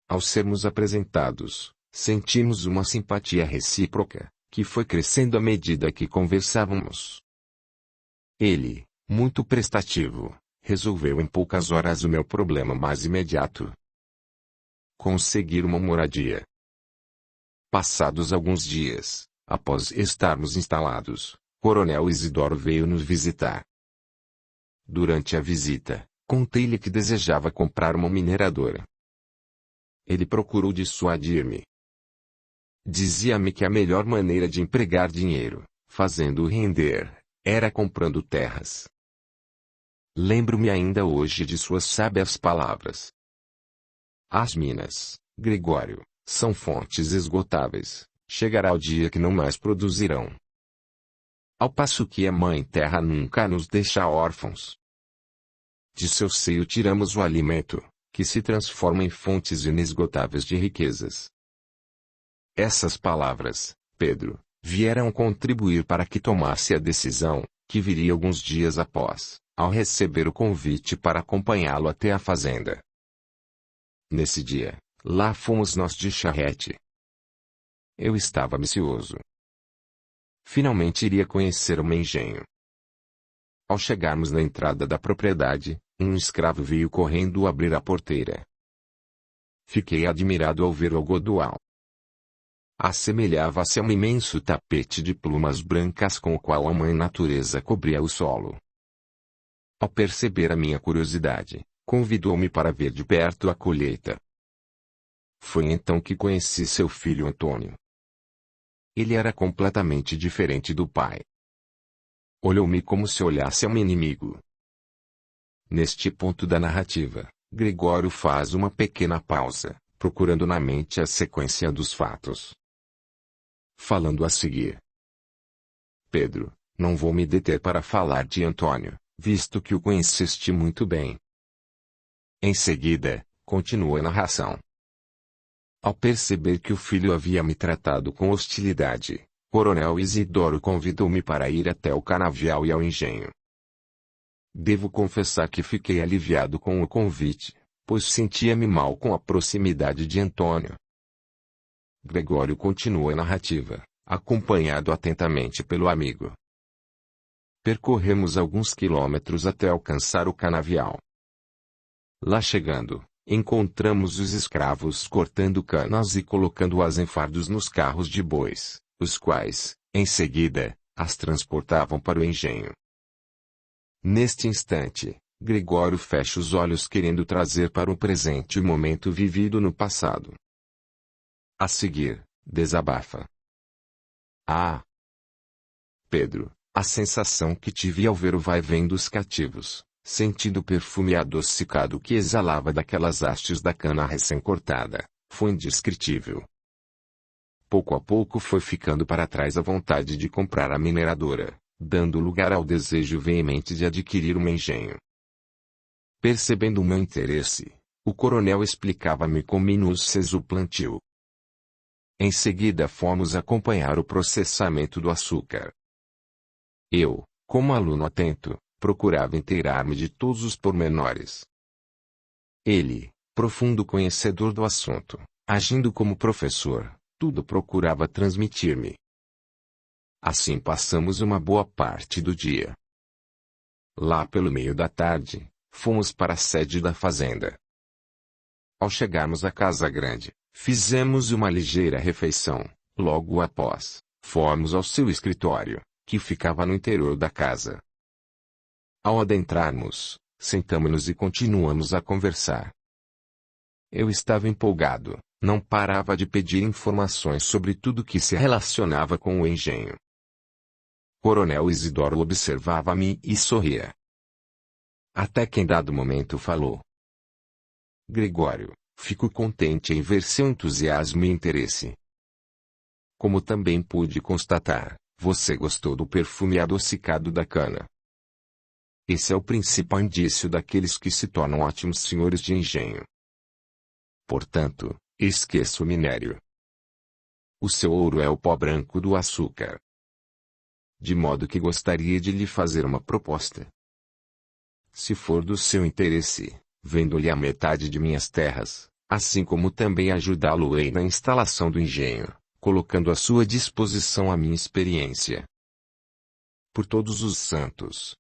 Ao sermos apresentados, sentimos uma simpatia recíproca, que foi crescendo à medida que conversávamos. Ele, muito prestativo, resolveu em poucas horas o meu problema mais imediato: conseguir uma moradia. Passados alguns dias, após estarmos instalados, Coronel Isidoro veio nos visitar. Durante a visita, contei-lhe que desejava comprar uma mineradora. Ele procurou dissuadir-me. Dizia-me que a melhor maneira de empregar dinheiro, fazendo-o render, era comprando terras. Lembro-me ainda hoje de suas sábias palavras. As minas, Gregório, são fontes esgotáveis. Chegará o dia que não mais produzirão. Ao passo que a Mãe Terra nunca nos deixa órfãos. De seu seio tiramos o alimento, que se transforma em fontes inesgotáveis de riquezas. Essas palavras, Pedro, vieram contribuir para que tomasse a decisão, que viria alguns dias após, ao receber o convite para acompanhá-lo até a fazenda. Nesse dia, lá fomos nós de charrete. Eu estava ansioso. Finalmente iria conhecer o meu engenho. Ao chegarmos na entrada da propriedade, um escravo veio correndo abrir a porteira. Fiquei admirado ao ver o algodoal. Assemelhava-se a um imenso tapete de plumas brancas com o qual a mãe natureza cobria o solo. Ao perceber a minha curiosidade, convidou-me para ver de perto a colheita. Foi então que conheci seu filho Antônio. Ele era completamente diferente do pai. Olhou-me como se olhasse a um inimigo. Neste ponto da narrativa, Gregório faz uma pequena pausa, procurando na mente a sequência dos fatos. Falando a seguir. Pedro, não vou me deter para falar de Antônio, visto que o conheceste muito bem. Em seguida, continua a narração. Ao perceber que o filho havia me tratado com hostilidade, Coronel Isidoro convidou-me para ir até o canavial e ao engenho. Devo confessar que fiquei aliviado com o convite, pois sentia-me mal com a proximidade de Antônio. Gregório continua a narrativa, acompanhado atentamente pelo amigo. Percorremos alguns quilômetros até alcançar o canavial. Lá chegando, encontramos os escravos cortando canas e colocando-as em fardos nos carros de bois, os quais, em seguida, as transportavam para o engenho. Neste instante, Gregório fecha os olhos querendo trazer para o presente o momento vivido no passado. A seguir, desabafa. Ah! Pedro, a sensação que tive ao ver o vai-vem dos cativos, sentindo o perfume adocicado que exalava daquelas hastes da cana recém-cortada, foi indescritível. Pouco a pouco foi ficando para trás a vontade de comprar a mineradora, dando lugar ao desejo veemente de adquirir um engenho. Percebendo o meu interesse, o coronel explicava-me com minúcias o plantio. Em seguida fomos acompanhar o processamento do açúcar. Eu, como aluno atento, procurava inteirar-me de todos os pormenores. Ele, profundo conhecedor do assunto, agindo como professor, tudo procurava transmitir-me. Assim passamos uma boa parte do dia. Lá pelo meio da tarde, fomos para a sede da fazenda. Ao chegarmos à casa grande, fizemos uma ligeira refeição. Logo após, fomos ao seu escritório, que ficava no interior da casa. Ao adentrarmos, sentamo-nos e continuamos a conversar. Eu estava empolgado, não parava de pedir informações sobre tudo que se relacionava com o engenho. Coronel Isidoro observava-me e sorria. Até que em dado momento falou. Gregório, fico contente em ver seu entusiasmo e interesse. Como também pude constatar, você gostou do perfume adocicado da cana. Esse é o principal indício daqueles que se tornam ótimos senhores de engenho. Portanto, esqueça o minério. O seu ouro é o pó branco do açúcar. De modo que gostaria de lhe fazer uma proposta. Se for do seu interesse, vendo-lhe a metade de minhas terras, assim como também ajudá-lo-ei na instalação do engenho, colocando à sua disposição a minha experiência. Por todos os santos.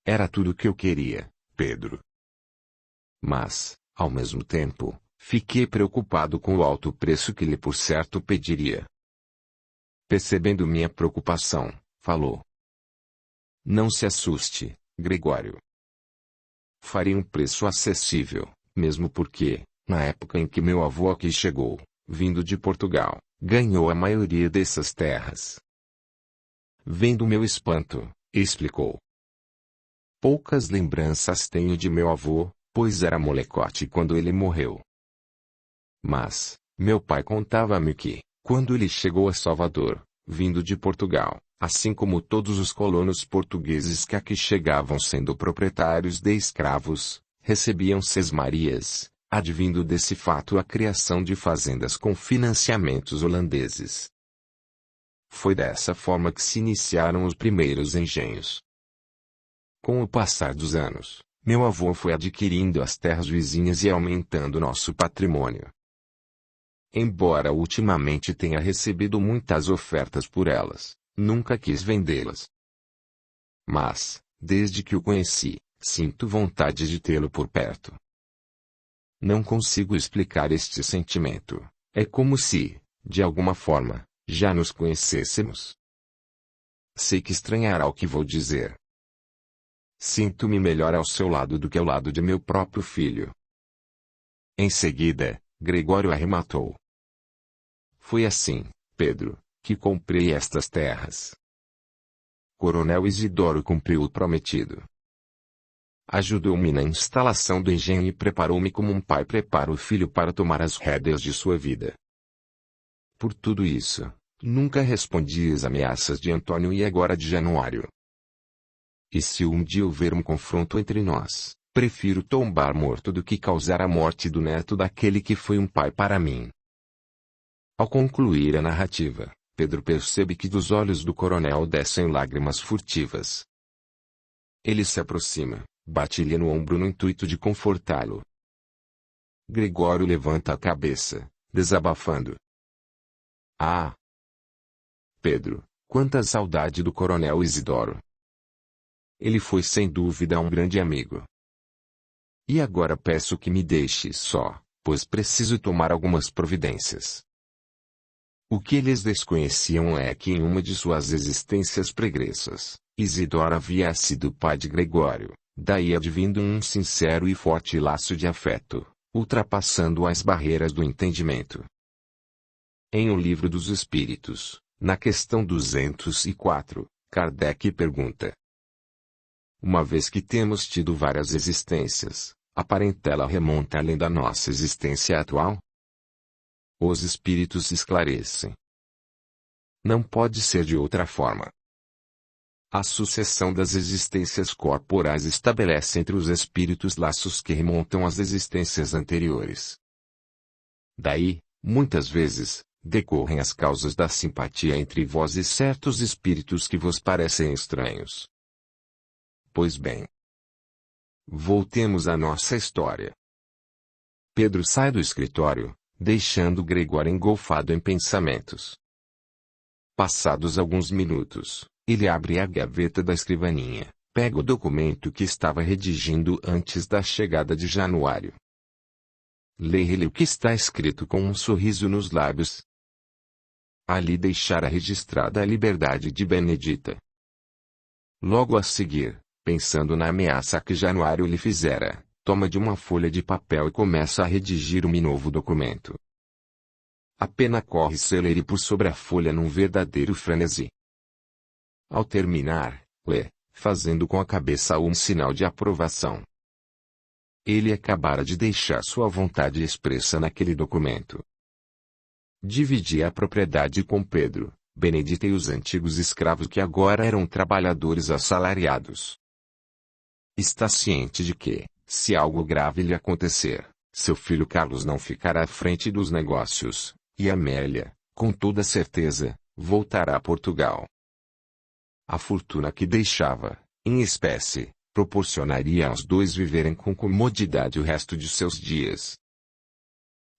Era tudo o que eu queria, Pedro. Mas, ao mesmo tempo, fiquei preocupado com o alto preço que lhe por certo pediria. Percebendo minha preocupação, falou: Não se assuste, Gregório. Farei um preço acessível, mesmo porque, na época em que meu avô aqui chegou, vindo de Portugal, ganhou a maioria dessas terras. Vendo meu espanto, explicou: Poucas lembranças tenho de meu avô, pois era molecote quando ele morreu. Mas, meu pai contava-me que, quando ele chegou a Salvador, vindo de Portugal, assim como todos os colonos portugueses que aqui chegavam sendo proprietários de escravos, recebiam sesmarias, advindo desse fato a criação de fazendas com financiamentos holandeses. Foi dessa forma que se iniciaram os primeiros engenhos. Com o passar dos anos, meu avô foi adquirindo as terras vizinhas e aumentando nosso patrimônio. Embora ultimamente tenha recebido muitas ofertas por elas, nunca quis vendê-las. Mas, desde que o conheci, sinto vontade de tê-lo por perto. Não consigo explicar este sentimento. É como se, de alguma forma, já nos conhecêssemos. Sei que estranhará o que vou dizer. Sinto-me melhor ao seu lado do que ao lado de meu próprio filho. Em seguida, Gregório arrematou: Foi assim, Pedro, que comprei estas terras. Coronel Isidoro cumpriu o prometido. Ajudou-me na instalação do engenho e preparou-me como um pai prepara o filho para tomar as rédeas de sua vida. Por tudo isso, nunca respondi às ameaças de Antônio e agora de Januário. E se um dia houver um confronto entre nós, prefiro tombar morto do que causar a morte do neto daquele que foi um pai para mim. Ao concluir a narrativa, Pedro percebe que dos olhos do coronel descem lágrimas furtivas. Ele se aproxima, bate-lhe no ombro no intuito de confortá-lo. Gregório levanta a cabeça, desabafando: Ah! Pedro, quanta saudade do coronel Isidoro! Ele foi sem dúvida um grande amigo. E agora peço que me deixe só, pois preciso tomar algumas providências. O que eles desconheciam é que em uma de suas existências pregressas, Isidoro havia sido pai de Gregório, daí advindo um sincero e forte laço de afeto, ultrapassando as barreiras do entendimento. Em O Livro dos Espíritos, na questão 204, Kardec pergunta: Uma vez que temos tido várias existências, a parentela remonta além da nossa existência atual? Os espíritos esclarecem: Não pode ser de outra forma. A sucessão das existências corporais estabelece entre os espíritos laços que remontam às existências anteriores. Daí, muitas vezes, decorrem as causas da simpatia entre vós e certos espíritos que vos parecem estranhos. Pois bem, voltemos à nossa história. Pedro sai do escritório, deixando Gregório engolfado em pensamentos. Passados alguns minutos, ele abre a gaveta da escrivaninha, pega o documento que estava redigindo antes da chegada de Januário. Lê-lhe o que está escrito com um sorriso nos lábios. Ali deixara registrada a liberdade de Benedita. Logo a seguir, pensando na ameaça que Januário lhe fizera, toma de uma folha de papel e começa a redigir um novo documento. A pena corre celere por sobre a folha num verdadeiro frenesi. Ao terminar, lê, fazendo com a cabeça um sinal de aprovação. Ele acabara de deixar sua vontade expressa naquele documento. Dividia a propriedade com Pedro, Benedita e os antigos escravos que agora eram trabalhadores assalariados. Está ciente de que, se algo grave lhe acontecer, seu filho Carlos não ficará à frente dos negócios, e Amélia, com toda certeza, voltará a Portugal. A fortuna que deixava, em espécie, proporcionaria aos dois viverem com comodidade o resto de seus dias.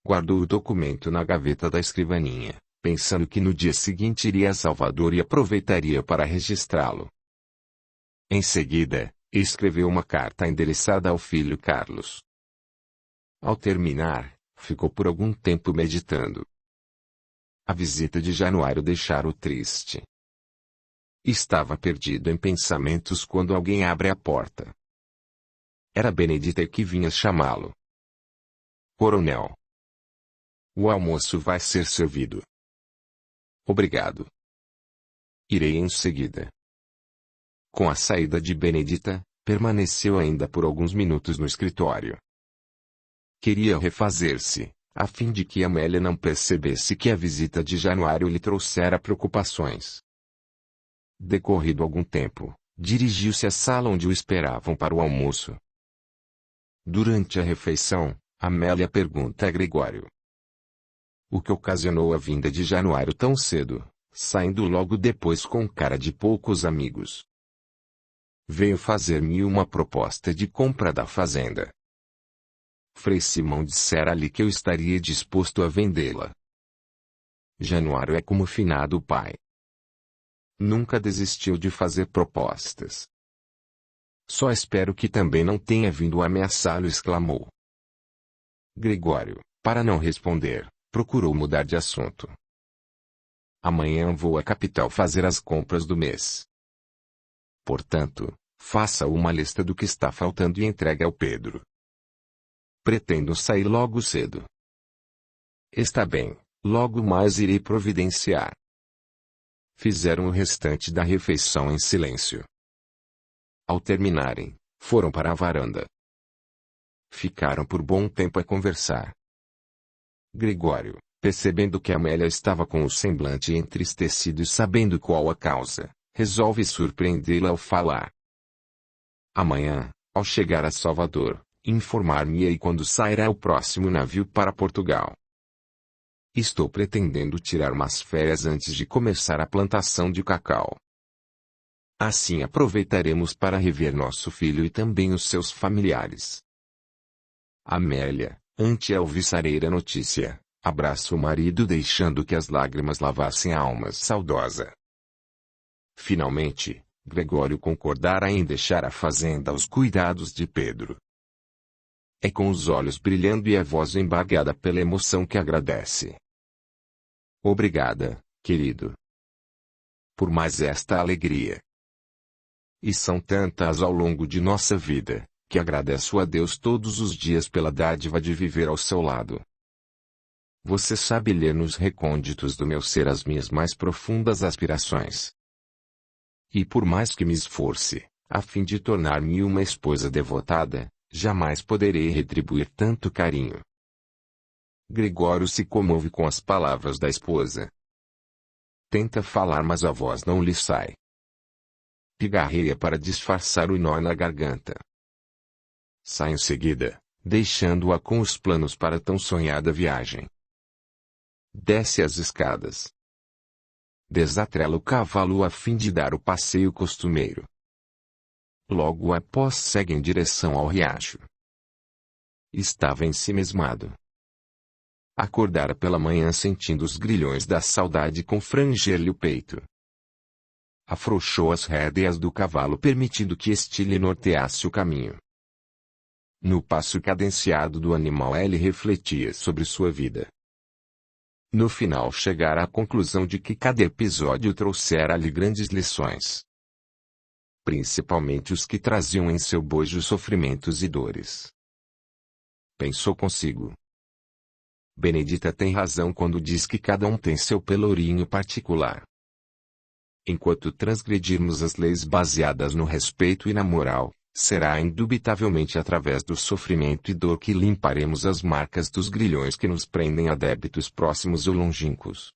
Guardou o documento na gaveta da escrivaninha, pensando que no dia seguinte iria a Salvador e aproveitaria para registrá-lo. Em seguida, escreveu uma carta endereçada ao filho Carlos. Ao terminar, ficou por algum tempo meditando. A visita de Januário deixara-o triste. Estava perdido em pensamentos quando alguém abre a porta. Era Benedita que vinha chamá-lo. Coronel. O almoço vai ser servido. Obrigado. Irei em seguida. Com a saída de Benedita, permaneceu ainda por alguns minutos no escritório. Queria refazer-se, a fim de que Amélia não percebesse que a visita de Januário lhe trouxera preocupações. Decorrido algum tempo, dirigiu-se à sala onde o esperavam para o almoço. Durante a refeição, Amélia pergunta a Gregório: o que ocasionou a vinda de Januário tão cedo, saindo logo depois com cara de poucos amigos? Veio fazer-me uma proposta de compra da fazenda. Frei Simão dissera-lhe que eu estaria disposto a vendê-la. Januário é como finado pai. Nunca desistiu de fazer propostas. Só espero que também não tenha vindo ameaçá-lo, exclamou. Gregório, para não responder, procurou mudar de assunto. Amanhã vou à capital fazer as compras do mês. Portanto, faça uma lista do que está faltando e entregue ao Pedro. Pretendo sair logo cedo. Está bem, logo mais irei providenciar. Fizeram o restante da refeição em silêncio. Ao terminarem, foram para a varanda. Ficaram por bom tempo a conversar. Gregório, percebendo que Amélia estava com o semblante entristecido e sabendo qual a causa, resolve surpreendê-la ao falar. Amanhã, ao chegar a Salvador, informar-me-ei quando sairá o próximo navio para Portugal. Estou pretendendo tirar umas férias antes de começar a plantação de cacau. Assim aproveitaremos para rever nosso filho e também os seus familiares. Amélia, ante a alvissareira notícia, abraça o marido deixando que as lágrimas lavassem a alma saudosa. Finalmente, Gregório concordara em deixar a fazenda aos cuidados de Pedro. É com os olhos brilhando e a voz embargada pela emoção que agradece. Obrigada, querido. Por mais esta alegria. E são tantas ao longo de nossa vida, que agradeço a Deus todos os dias pela dádiva de viver ao seu lado. Você sabe ler nos recônditos do meu ser as minhas mais profundas aspirações. E por mais que me esforce, a fim de tornar-me uma esposa devotada, jamais poderei retribuir tanto carinho. Gregório se comove com as palavras da esposa. Tenta falar, mas a voz não lhe sai. Pigarreia para disfarçar o nó na garganta. Sai em seguida, deixando-a com os planos para tão sonhada viagem. Desce as escadas. Desatrela o cavalo a fim de dar o passeio costumeiro. Logo após segue em direção ao riacho. Estava ensimesmado. Acordara pela manhã sentindo os grilhões da saudade confranger-lhe o peito. Afrouxou as rédeas do cavalo permitindo que este lhe norteasse o caminho. No passo cadenciado do animal ele refletia sobre sua vida. No final chegara à conclusão de que cada episódio trouxera-lhe grandes lições. Principalmente os que traziam em seu bojo sofrimentos e dores. Pensou consigo. Benedita tem razão quando diz que cada um tem seu pelourinho particular. Enquanto transgredirmos as leis baseadas no respeito e na moral, será indubitavelmente através do sofrimento e dor que limparemos as marcas dos grilhões que nos prendem a débitos próximos ou longínquos.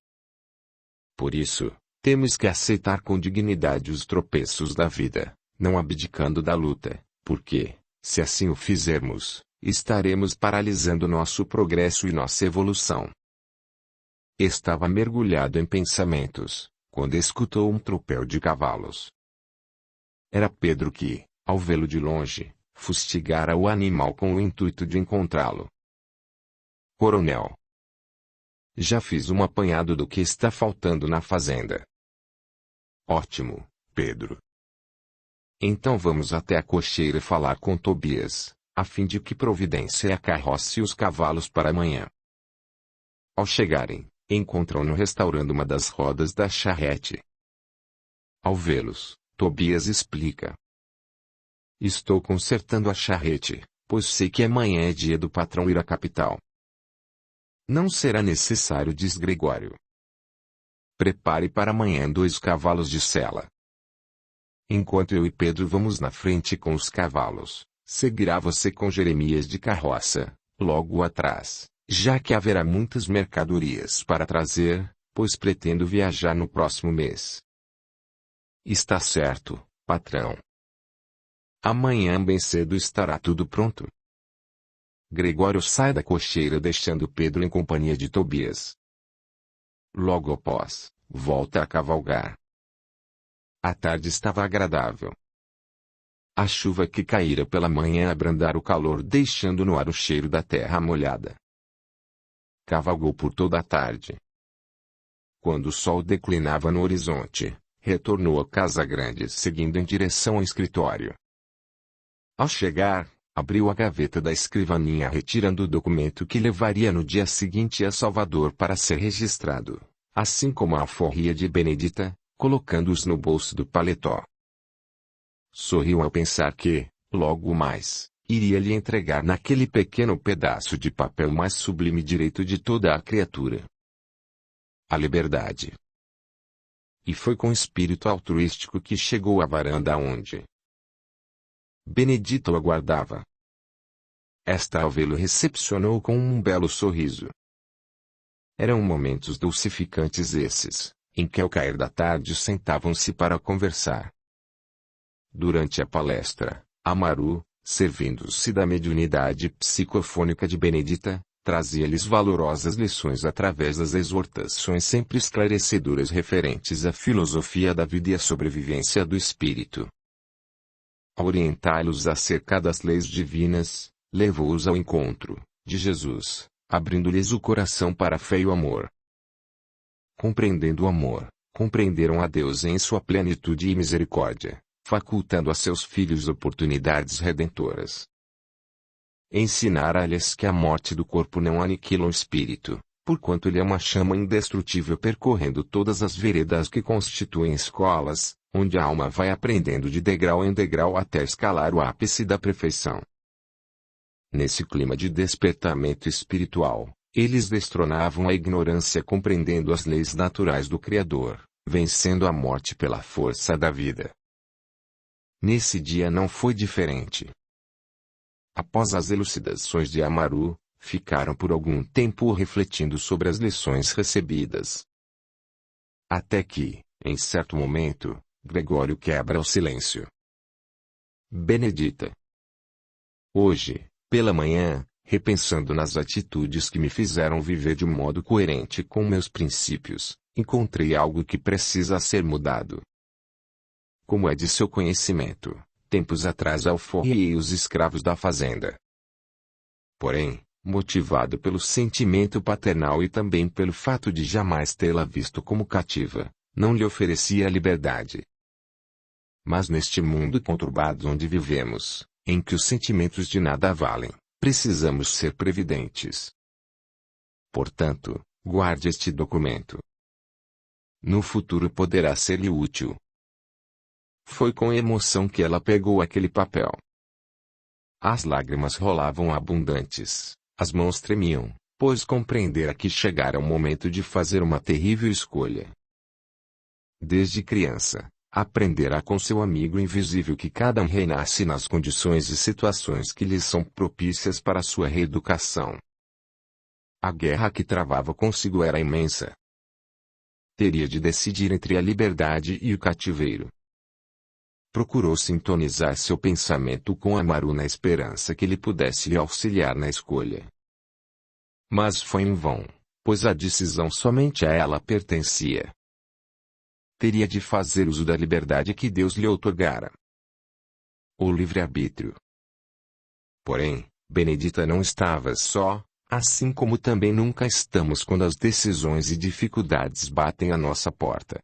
Por isso, temos que aceitar com dignidade os tropeços da vida, não abdicando da luta, porque, se assim o fizermos, estaremos paralisando nosso progresso e nossa evolução. Estava mergulhado em pensamentos, quando escutou um tropel de cavalos. Era Pedro que, ao vê-lo de longe, fustigara o animal com o intuito de encontrá-lo. Coronel. Já fiz um apanhado do que está faltando na fazenda. Ótimo, Pedro. Então vamos até a cocheira falar com Tobias, a fim de que providencie a carroça e os cavalos para amanhã. Ao chegarem, encontram-no restaurando uma das rodas da charrete. Ao vê-los, Tobias explica. Estou consertando a charrete, pois sei que amanhã é dia do patrão ir à capital. Não será necessário, diz Gregório. Prepare para amanhã 2 cavalos de sela. Enquanto eu e Pedro vamos na frente com os cavalos, seguirá você com Jeremias de carroça, logo atrás, já que haverá muitas mercadorias para trazer, pois pretendo viajar no próximo mês. Está certo, patrão. Amanhã bem cedo estará tudo pronto. Gregório sai da cocheira deixando Pedro em companhia de Tobias. Logo após, volta a cavalgar. A tarde estava agradável. A chuva que caíra pela manhã abrandara o calor deixando no ar o cheiro da terra molhada. Cavalgou por toda a tarde. Quando o sol declinava no horizonte, retornou à casa grande seguindo em direção ao escritório. Ao chegar, abriu a gaveta da escrivaninha retirando o documento que levaria no dia seguinte a Salvador para ser registrado, assim como a alforria de Benedita, colocando-os no bolso do paletó. Sorriu ao pensar que, logo mais, iria lhe entregar naquele pequeno pedaço de papel o mais sublime direito de toda a criatura: a liberdade. E foi com espírito altruístico que chegou à varanda onde Benedita o aguardava. Esta ao vê-lo recepcionou com um belo sorriso. Eram momentos dulcificantes esses, em que ao cair da tarde sentavam-se para conversar. Durante a palestra, Amaru, servindo-se da mediunidade psicofônica de Benedita, trazia-lhes valorosas lições através das exortações sempre esclarecedoras referentes à filosofia da vida e à sobrevivência do espírito. Ao orientá-los acerca das leis divinas, levou-os ao encontro de Jesus, abrindo-lhes o coração para a fé e o amor. Compreendendo o amor, compreenderam a Deus em sua plenitude e misericórdia, facultando a seus filhos oportunidades redentoras. Ensinara-lhes que a morte do corpo não aniquila o espírito, porquanto ele é uma chama indestrutível percorrendo todas as veredas que constituem escolas, onde a alma vai aprendendo de degrau em degrau até escalar o ápice da perfeição. Nesse clima de despertamento espiritual, eles destronavam a ignorância compreendendo as leis naturais do Criador, vencendo a morte pela força da vida. Nesse dia não foi diferente. Após as elucidações de Amaru, ficaram por algum tempo refletindo sobre as lições recebidas. Até que, em certo momento, Gregório quebra o silêncio. Benedita. Hoje, pela manhã, repensando nas atitudes que me fizeram viver de um modo coerente com meus princípios, encontrei algo que precisa ser mudado. Como é de seu conhecimento, tempos atrás alforriei os escravos da fazenda. Porém, motivado pelo sentimento paternal e também pelo fato de jamais tê-la visto como cativa, não lhe oferecia a liberdade. Mas neste mundo conturbado onde vivemos, em que os sentimentos de nada valem, precisamos ser previdentes. Portanto, guarde este documento. No futuro poderá ser-lhe útil. Foi com emoção que ela pegou aquele papel. As lágrimas rolavam abundantes, as mãos tremiam, pois compreendera que chegara o momento de fazer uma terrível escolha. Desde criança, aprenderá com seu amigo invisível que cada um renasce nas condições e situações que lhes são propícias para sua reeducação. A guerra que travava consigo era imensa. Teria de decidir entre a liberdade e o cativeiro. Procurou sintonizar seu pensamento com Amaru na esperança que ele pudesse lhe auxiliar na escolha. Mas foi em vão, pois a decisão somente a ela pertencia. Teria de fazer uso da liberdade que Deus lhe outorgara. O livre-arbítrio. Porém, Benedita não estava só, Assim como também nunca estamos quando as decisões e dificuldades batem à nossa porta.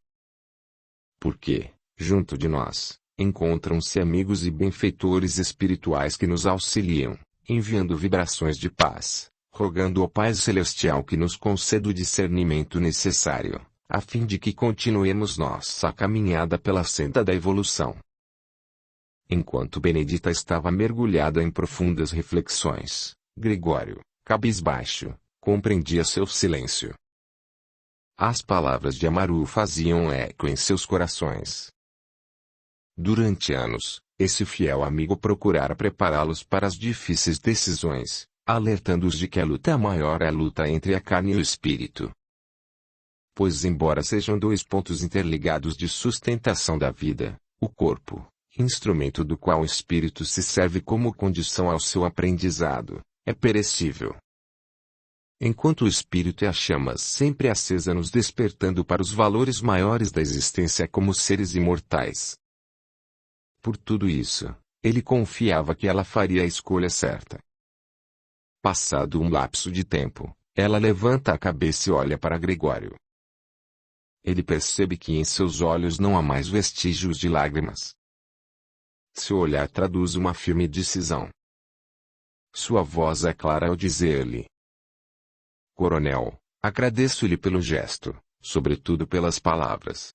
Porque, junto de nós, encontram-se amigos e benfeitores espirituais que nos auxiliam, enviando vibrações de paz, rogando ao Pai Celestial que nos conceda o discernimento necessário, a fim de que continuemos nossa caminhada pela senda da evolução. Enquanto Benedita estava mergulhada em profundas reflexões, Gregório, cabisbaixo, compreendia seu silêncio. As palavras de Amaru faziam eco em seus corações. Durante anos, esse fiel amigo procurara prepará-los para as difíceis decisões, alertando-os de que a luta maior é a luta entre a carne e o espírito. Pois embora sejam dois pontos interligados de sustentação da vida, o corpo, instrumento do qual o espírito se serve como condição ao seu aprendizado, é perecível. Enquanto o espírito é a chama sempre acesa nos despertando para os valores maiores da existência como seres imortais. Por tudo isso, ele confiava que ela faria a escolha certa. Passado um lapso de tempo, ela levanta a cabeça e olha para Gregório. Ele percebe que em seus olhos não há mais vestígios de lágrimas. Seu olhar traduz uma firme decisão. Sua voz é clara ao dizer-lhe: Coronel, agradeço-lhe pelo gesto, sobretudo pelas palavras.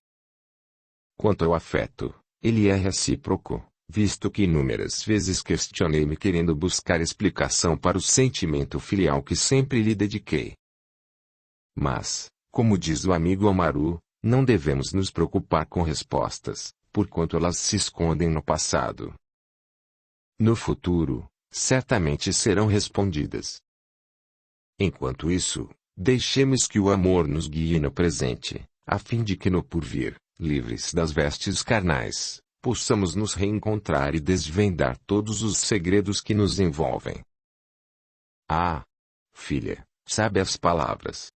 Quanto ao afeto, ele é recíproco, visto que inúmeras vezes questionei-me querendo buscar explicação para o sentimento filial que sempre lhe dediquei. Mas, como diz o amigo Amaru, não devemos nos preocupar com respostas, porquanto elas se escondem no passado. No futuro, certamente serão respondidas. Enquanto isso, deixemos que o amor nos guie no presente, a fim de que no porvir, livres das vestes carnais, possamos nos reencontrar e desvendar todos os segredos que nos envolvem. Ah, filha, sabe as palavras.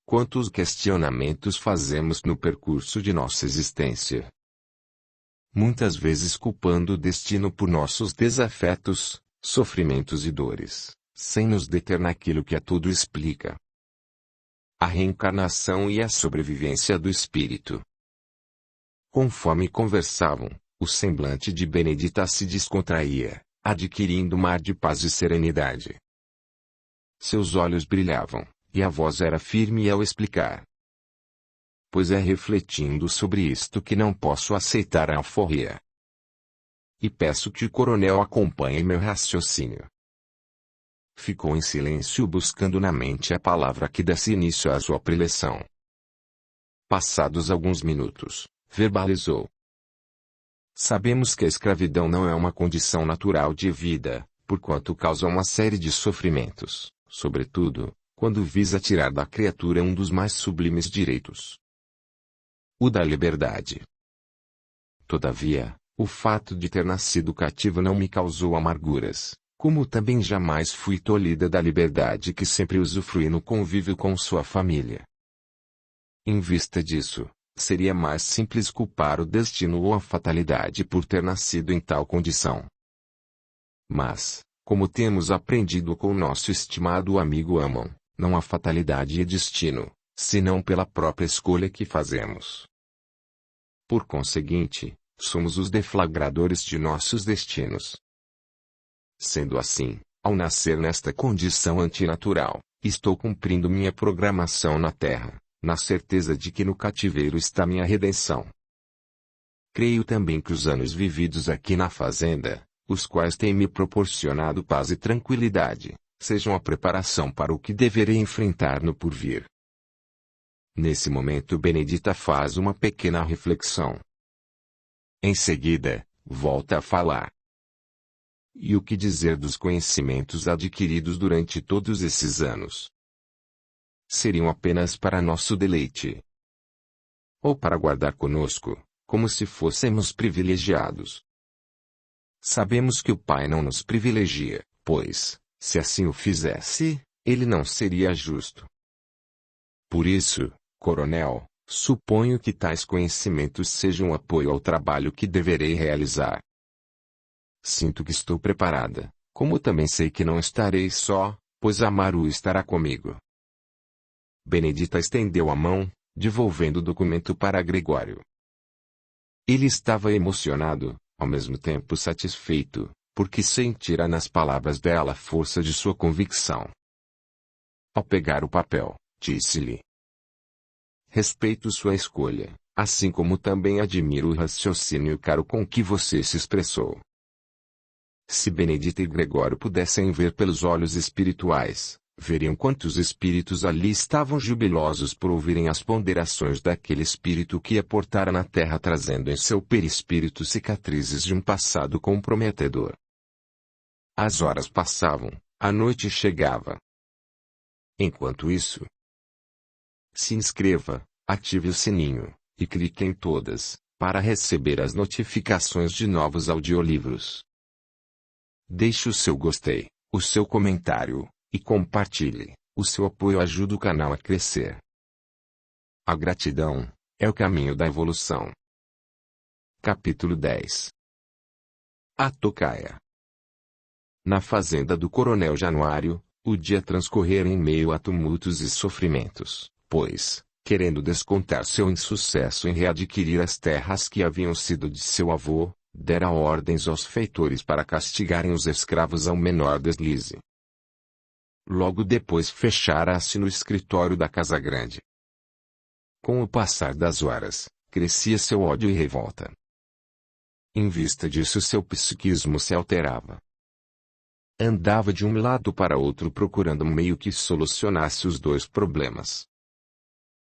Quantos questionamentos fazemos no percurso de nossa existência? Muitas vezes culpando o destino por nossos desafetos, sofrimentos e dores, sem nos deter naquilo que a tudo explica. A reencarnação e a sobrevivência do espírito. Conforme conversavam, o semblante de Benedita se descontraía, adquirindo um ar de paz e serenidade. Seus olhos brilhavam, e a voz era firme ao explicar. Pois é refletindo sobre isto que não posso aceitar a alforria. E peço que o coronel acompanhe meu raciocínio. Ficou em silêncio buscando na mente a palavra que desse início à sua preleção. Passados alguns minutos, verbalizou. Sabemos que a escravidão não é uma condição natural de vida, porquanto causa uma série de sofrimentos, sobretudo, quando visa tirar da criatura um dos mais sublimes direitos, o da liberdade. Todavia, o fato de ter nascido cativo não me causou amarguras, como também jamais fui tolhida da liberdade que sempre usufrui no convívio com sua família. Em vista disso, seria mais simples culpar o destino ou a fatalidade por ter nascido em tal condição. Mas, como temos aprendido com nosso estimado amigo Ammon, não há fatalidade e destino, senão pela própria escolha que fazemos. Por conseguinte, somos os deflagradores de nossos destinos. Sendo assim, ao nascer nesta condição antinatural, estou cumprindo minha programação na Terra, na certeza de que no cativeiro está minha redenção. Creio também que os anos vividos aqui na fazenda, os quais têm me proporcionado paz e tranquilidade, sejam a preparação para o que deverei enfrentar no porvir. Nesse momento Benedita faz uma pequena reflexão. Em seguida, volta a falar. E o que dizer dos conhecimentos adquiridos durante todos esses anos? Seriam apenas para nosso deleite? Ou para guardar conosco, como se fôssemos privilegiados? Sabemos que o Pai não nos privilegia, pois, se assim o fizesse, ele não seria justo. Por isso, coronel, suponho que tais conhecimentos sejam um apoio ao trabalho que deverei realizar. Sinto que estou preparada, como também sei que não estarei só, pois Amaru estará comigo. Benedita estendeu a mão, devolvendo o documento para Gregório. Ele estava emocionado, ao mesmo tempo satisfeito, porque sentira nas palavras dela a força de sua convicção. Ao pegar o papel, disse-lhe: respeito sua escolha, assim como também admiro o raciocínio claro com que você se expressou. Se Benedita e Gregório pudessem ver pelos olhos espirituais, veriam quantos espíritos ali estavam jubilosos por ouvirem as ponderações daquele espírito que aportara na terra trazendo em seu perispírito cicatrizes de um passado comprometedor. As horas passavam, a noite chegava. Enquanto isso, se inscreva, ative o sininho, e clique em todas, para receber as notificações de novos audiolivros. Deixe o seu gostei, o seu comentário, e compartilhe. O seu apoio ajuda o canal a crescer. A gratidão é o caminho da evolução. Capítulo 10. A tocaia. Na fazenda do Coronel Januário, o dia transcorrera em meio a tumultos e sofrimentos, pois, querendo descontar seu insucesso em readquirir as terras que haviam sido de seu avô, dera ordens aos feitores para castigarem os escravos ao menor deslize. Logo depois fechara-se no escritório da Casa Grande. Com o passar das horas, crescia seu ódio e revolta. Em vista disso seu psiquismo se alterava. Andava de um lado para outro procurando um meio que solucionasse os dois problemas.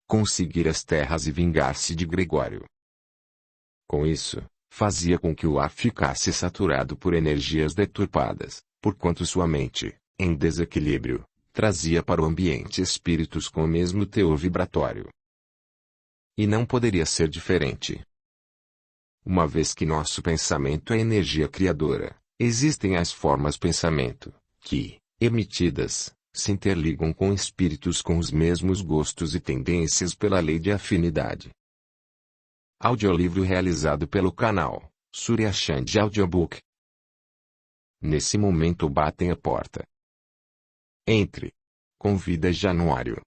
Conseguir as terras e vingar-se de Gregório. Com isso, fazia com que o ar ficasse saturado por energias deturpadas, porquanto sua mente, em desequilíbrio, trazia para o ambiente espíritos com o mesmo teor vibratório. E não poderia ser diferente. Uma vez que nosso pensamento é energia criadora, existem as formas pensamento, que, emitidas, se interligam com espíritos com os mesmos gostos e tendências pela lei de afinidade. Audiolivro realizado pelo canal Surya Chand Audiobook. Nesse momento batem a porta. Entre. Convida Januário.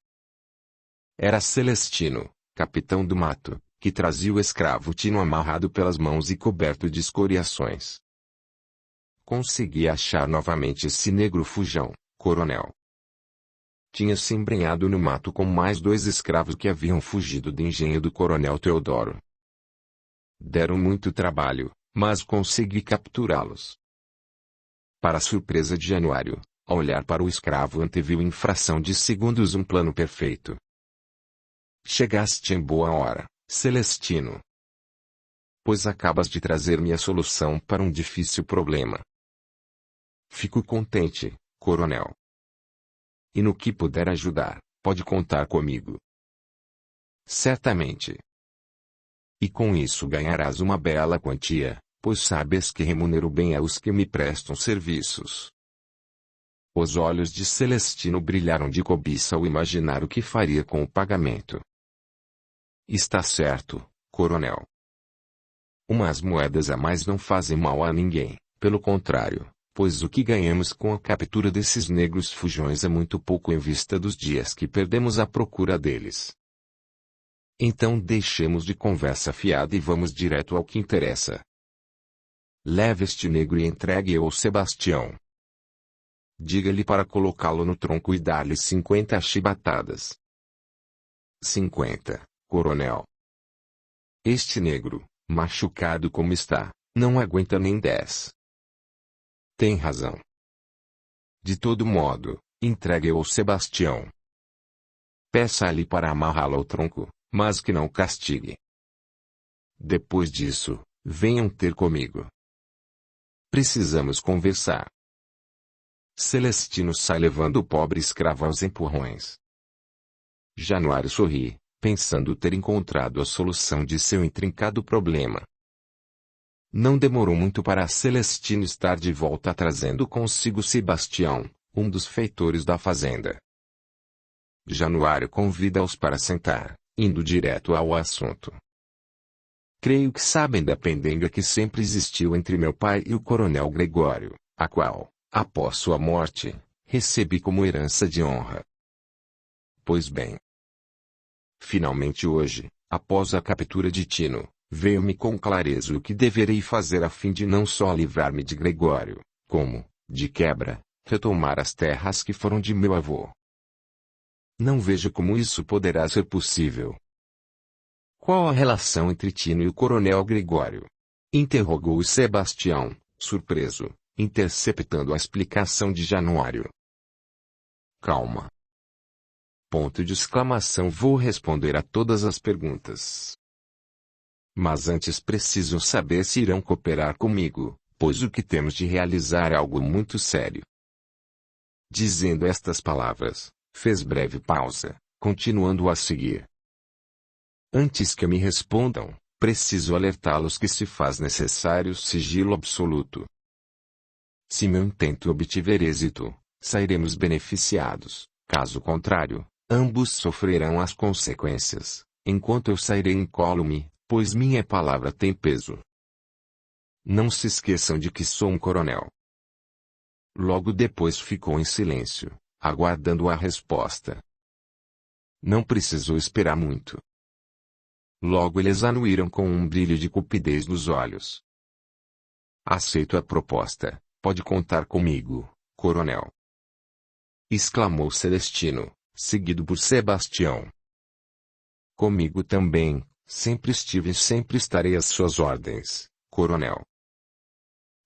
Era Celestino, capitão do mato, que trazia o escravo Tino amarrado pelas mãos e coberto de escoriações. Consegui achar novamente esse negro fujão, coronel. Tinha se embrenhado no mato com mais 2 escravos que haviam fugido do engenho do coronel Teodoro. Deram muito trabalho, mas consegui capturá-los. Para a surpresa de Januário, ao olhar para o escravo anteviu em fração de segundos um plano perfeito. Chegaste em boa hora, Celestino. Pois acabas de trazer-me a solução para um difícil problema. Fico contente, coronel. E no que puder ajudar, pode contar comigo. Certamente. E com isso ganharás uma bela quantia, pois sabes que remunero bem aos que me prestam serviços. Os olhos de Celestino brilharam de cobiça ao imaginar o que faria com o pagamento. Está certo, coronel. Umas moedas a mais não fazem mal a ninguém, pelo contrário, pois o que ganhamos com a captura desses negros fujões é muito pouco em vista dos dias que perdemos à procura deles. Então deixemos de conversa fiada e vamos direto ao que interessa. Leve este negro e entregue-o ao Sebastião. Diga-lhe para colocá-lo no tronco e dar-lhe 50 chibatadas. 50, coronel. Este negro, machucado como está, não aguenta nem 10. Tem razão. De todo modo, entregue-o ao Sebastião. Peça-lhe para amarrá-lo ao tronco, mas que não castigue. Depois disso, venham ter comigo. Precisamos conversar. Celestino sai levando o pobre escravo aos empurrões. Januário sorri, pensando ter encontrado a solução de seu intrincado problema. Não demorou muito para Celestino estar de volta trazendo consigo Sebastião, um dos feitores da fazenda. Januário convida-os para sentar, indo direto ao assunto. Creio que sabem da pendenga que sempre existiu entre meu pai e o coronel Gregório, a qual, após sua morte, recebi como herança de honra. Pois bem. Finalmente hoje, após a captura de Tino, veio-me com clareza o que deverei fazer a fim de não só livrar-me de Gregório, como, de quebra, retomar as terras que foram de meu avô. Não vejo como isso poderá ser possível. Qual a relação entre Tino e o coronel Gregório? Interrogou Sebastião, surpreso, interceptando a explicação de Januário. Calma. Ponto de exclamação. Vou responder a todas as perguntas. Mas antes preciso saber se irão cooperar comigo, pois o que temos de realizar é algo muito sério. Dizendo estas palavras, fez breve pausa, continuando a seguir. Antes que me respondam, preciso alertá-los que se faz necessário sigilo absoluto. Se meu intento obtiver êxito, sairemos beneficiados, caso contrário, ambos sofrerão as consequências, enquanto eu sairei incólume, pois minha palavra tem peso. Não se esqueçam de que sou um coronel. Logo depois ficou em silêncio, aguardando a resposta. Não precisou esperar muito. Logo eles anuíram com um brilho de cupidez nos olhos. Aceito a proposta, pode contar comigo, coronel. Exclamou Celestino, seguido por Sebastião. Comigo também, sempre estive e sempre estarei às suas ordens, coronel.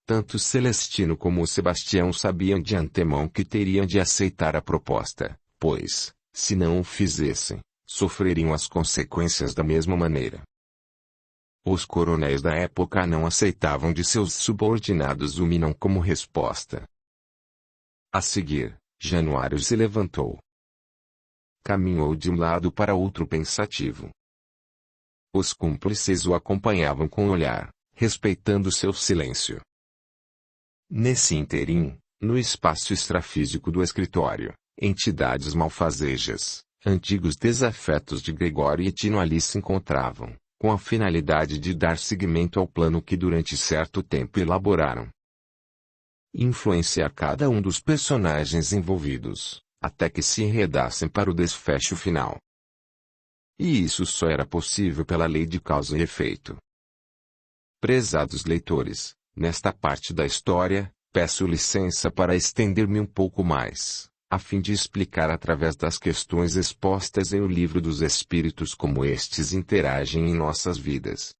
Tanto Celestino como Sebastião sabiam de antemão que teriam de aceitar a proposta, pois, se não o fizessem, sofreriam as consequências da mesma maneira. Os coronéis da época não aceitavam de seus subordinados o não como resposta. A seguir, Januário se levantou. Caminhou de um lado para outro pensativo. Os cúmplices o acompanhavam com o olhar, respeitando seu silêncio. Nesse ínterim, no espaço extrafísico do escritório, entidades malfazejas, antigos desafetos de Gregório e Tino ali se encontravam, com a finalidade de dar seguimento ao plano que durante certo tempo elaboraram. Influenciar cada um dos personagens envolvidos, até que se enredassem para o desfecho final. E isso só era possível pela lei de causa e efeito. Prezados leitores, nesta parte da história, peço licença para estender-me um pouco mais, a fim de explicar através das questões expostas em O Livro dos Espíritos como estes interagem em nossas vidas.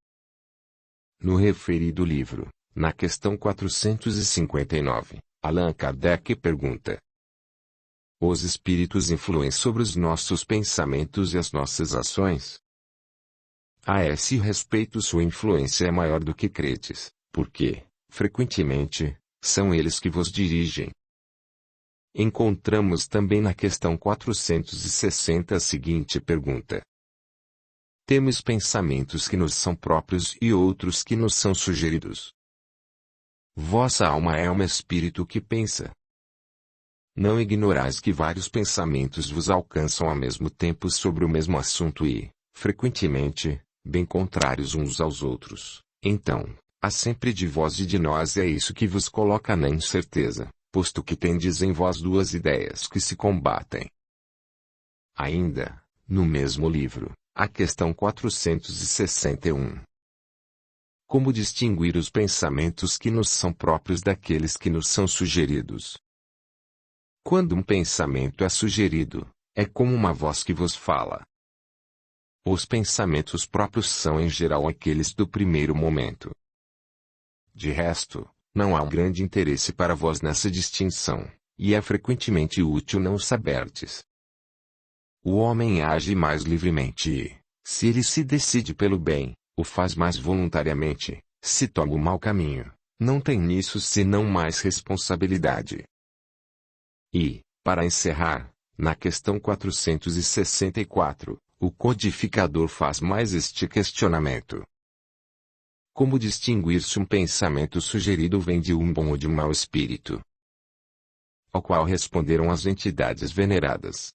No referido livro, na questão 459, Allan Kardec pergunta: os espíritos influem sobre os nossos pensamentos e as nossas ações? A esse respeito sua influência é maior do que credes, porque, frequentemente, são eles que vos dirigem. Encontramos também na questão 460 a seguinte pergunta: temos pensamentos que nos são próprios e outros que nos são sugeridos. Vossa alma é um espírito que pensa. Não ignorais que vários pensamentos vos alcançam ao mesmo tempo sobre o mesmo assunto e, frequentemente, bem contrários uns aos outros. Então, há sempre de vós e de nós é isso que vos coloca na incerteza, posto que tendes em vós duas ideias que se combatem. Ainda, no mesmo livro, a questão 461. Como distinguir os pensamentos que nos são próprios daqueles que nos são sugeridos? Quando um pensamento é sugerido, é como uma voz que vos fala. Os pensamentos próprios são em geral aqueles do primeiro momento. De resto, não há um grande interesse para vós nessa distinção, e é frequentemente útil não saberdes. O homem age mais livremente e, se ele se decide pelo bem, o faz mais voluntariamente. Se toma o mau caminho, não tem nisso senão mais responsabilidade. E, para encerrar, na questão 464, o codificador faz mais este questionamento: como distinguir se um pensamento sugerido vem de um bom ou de um mau espírito? Ao qual responderam as entidades veneradas: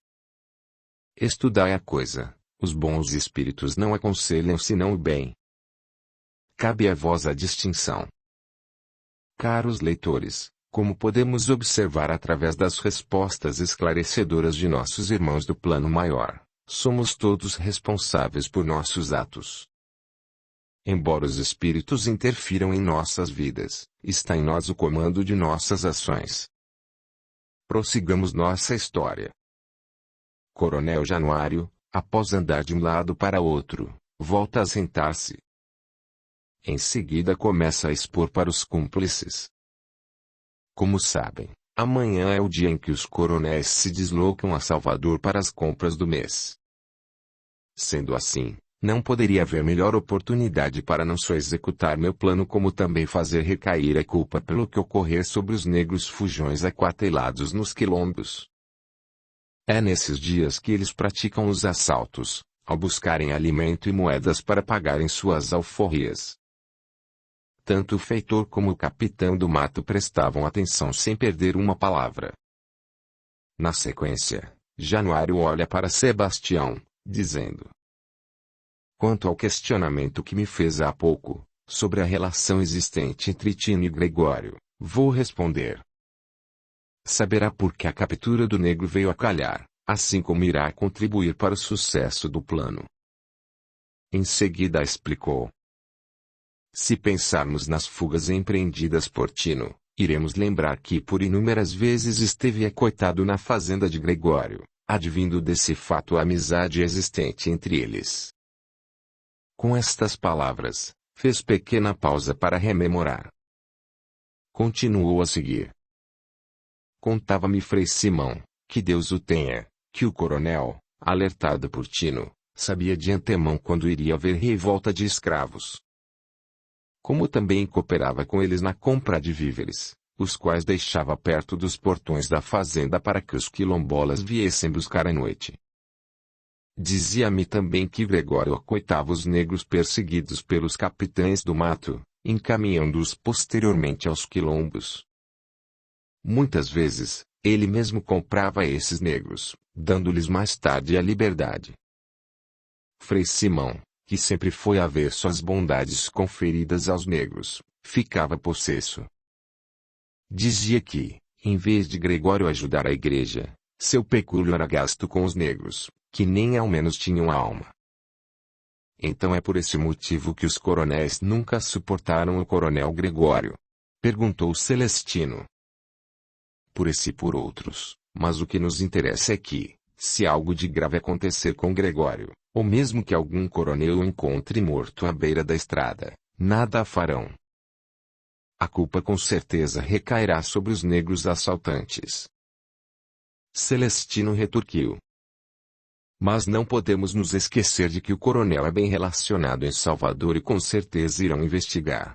estudai a coisa, os bons espíritos não aconselham senão o bem. Cabe a vós a distinção. Caros leitores, Como podemos observar através das respostas esclarecedoras de nossos irmãos do plano maior, somos todos responsáveis por nossos atos. Embora os espíritos interfiram em nossas vidas, está em nós o comando de nossas ações. Prossigamos nossa história. Coronel Januário, após andar de um lado para outro, volta a sentar-se. Em seguida começa a expor para os cúmplices. Como sabem, amanhã é o dia em que os coronéis se deslocam a Salvador para as compras do mês. Sendo assim, não poderia haver melhor oportunidade para não só executar meu plano como também fazer recair a culpa pelo que ocorrer sobre os negros fujões aquartelados nos quilombos. É nesses dias que eles praticam os assaltos, ao buscarem alimento e moedas para pagarem suas alforrias. Tanto o feitor como o capitão do mato prestavam atenção sem perder uma palavra. Na sequência, Januário olha para Sebastião, dizendo: quanto ao questionamento que me fez há pouco, sobre a relação existente entre Tino e Gregório, vou responder. Saberá por que a captura do negro veio a calhar, assim como irá contribuir para o sucesso do plano. Em seguida explicou: se pensarmos nas fugas empreendidas por Tino, iremos lembrar que por inúmeras vezes esteve acoitado na fazenda de Gregório, advindo desse fato a amizade existente entre eles. Com estas palavras, fez pequena pausa para rememorar. Continuou a seguir. Contava-me Frei Simão, que Deus o tenha, que o coronel, alertado por Tino, sabia de antemão quando iria haver revolta de escravos. Como também cooperava com eles na compra de víveres, os quais deixava perto dos portões da fazenda para que os quilombolas viessem buscar à noite. Dizia-me também que Gregório acoitava os negros perseguidos pelos capitães do mato, encaminhando-os posteriormente aos quilombos. Muitas vezes, ele mesmo comprava esses negros, dando-lhes mais tarde a liberdade. Frei Simão, que sempre foi avesso às bondades conferidas aos negros, ficava possesso. Dizia que, em vez de Gregório ajudar a igreja, seu pecúlio era gasto com os negros, que nem ao menos tinham alma. Então é por esse motivo que os coronéis nunca suportaram o coronel Gregório? Perguntou Celestino. Por esse e por outros, mas o que nos interessa é que, se algo de grave acontecer com Gregório, ou mesmo que algum coronel o encontre morto à beira da estrada, nada a farão. A culpa com certeza recairá sobre os negros assaltantes. Celestino retorquiu. Mas não podemos nos esquecer de que o coronel é bem relacionado em Salvador e com certeza irão investigar.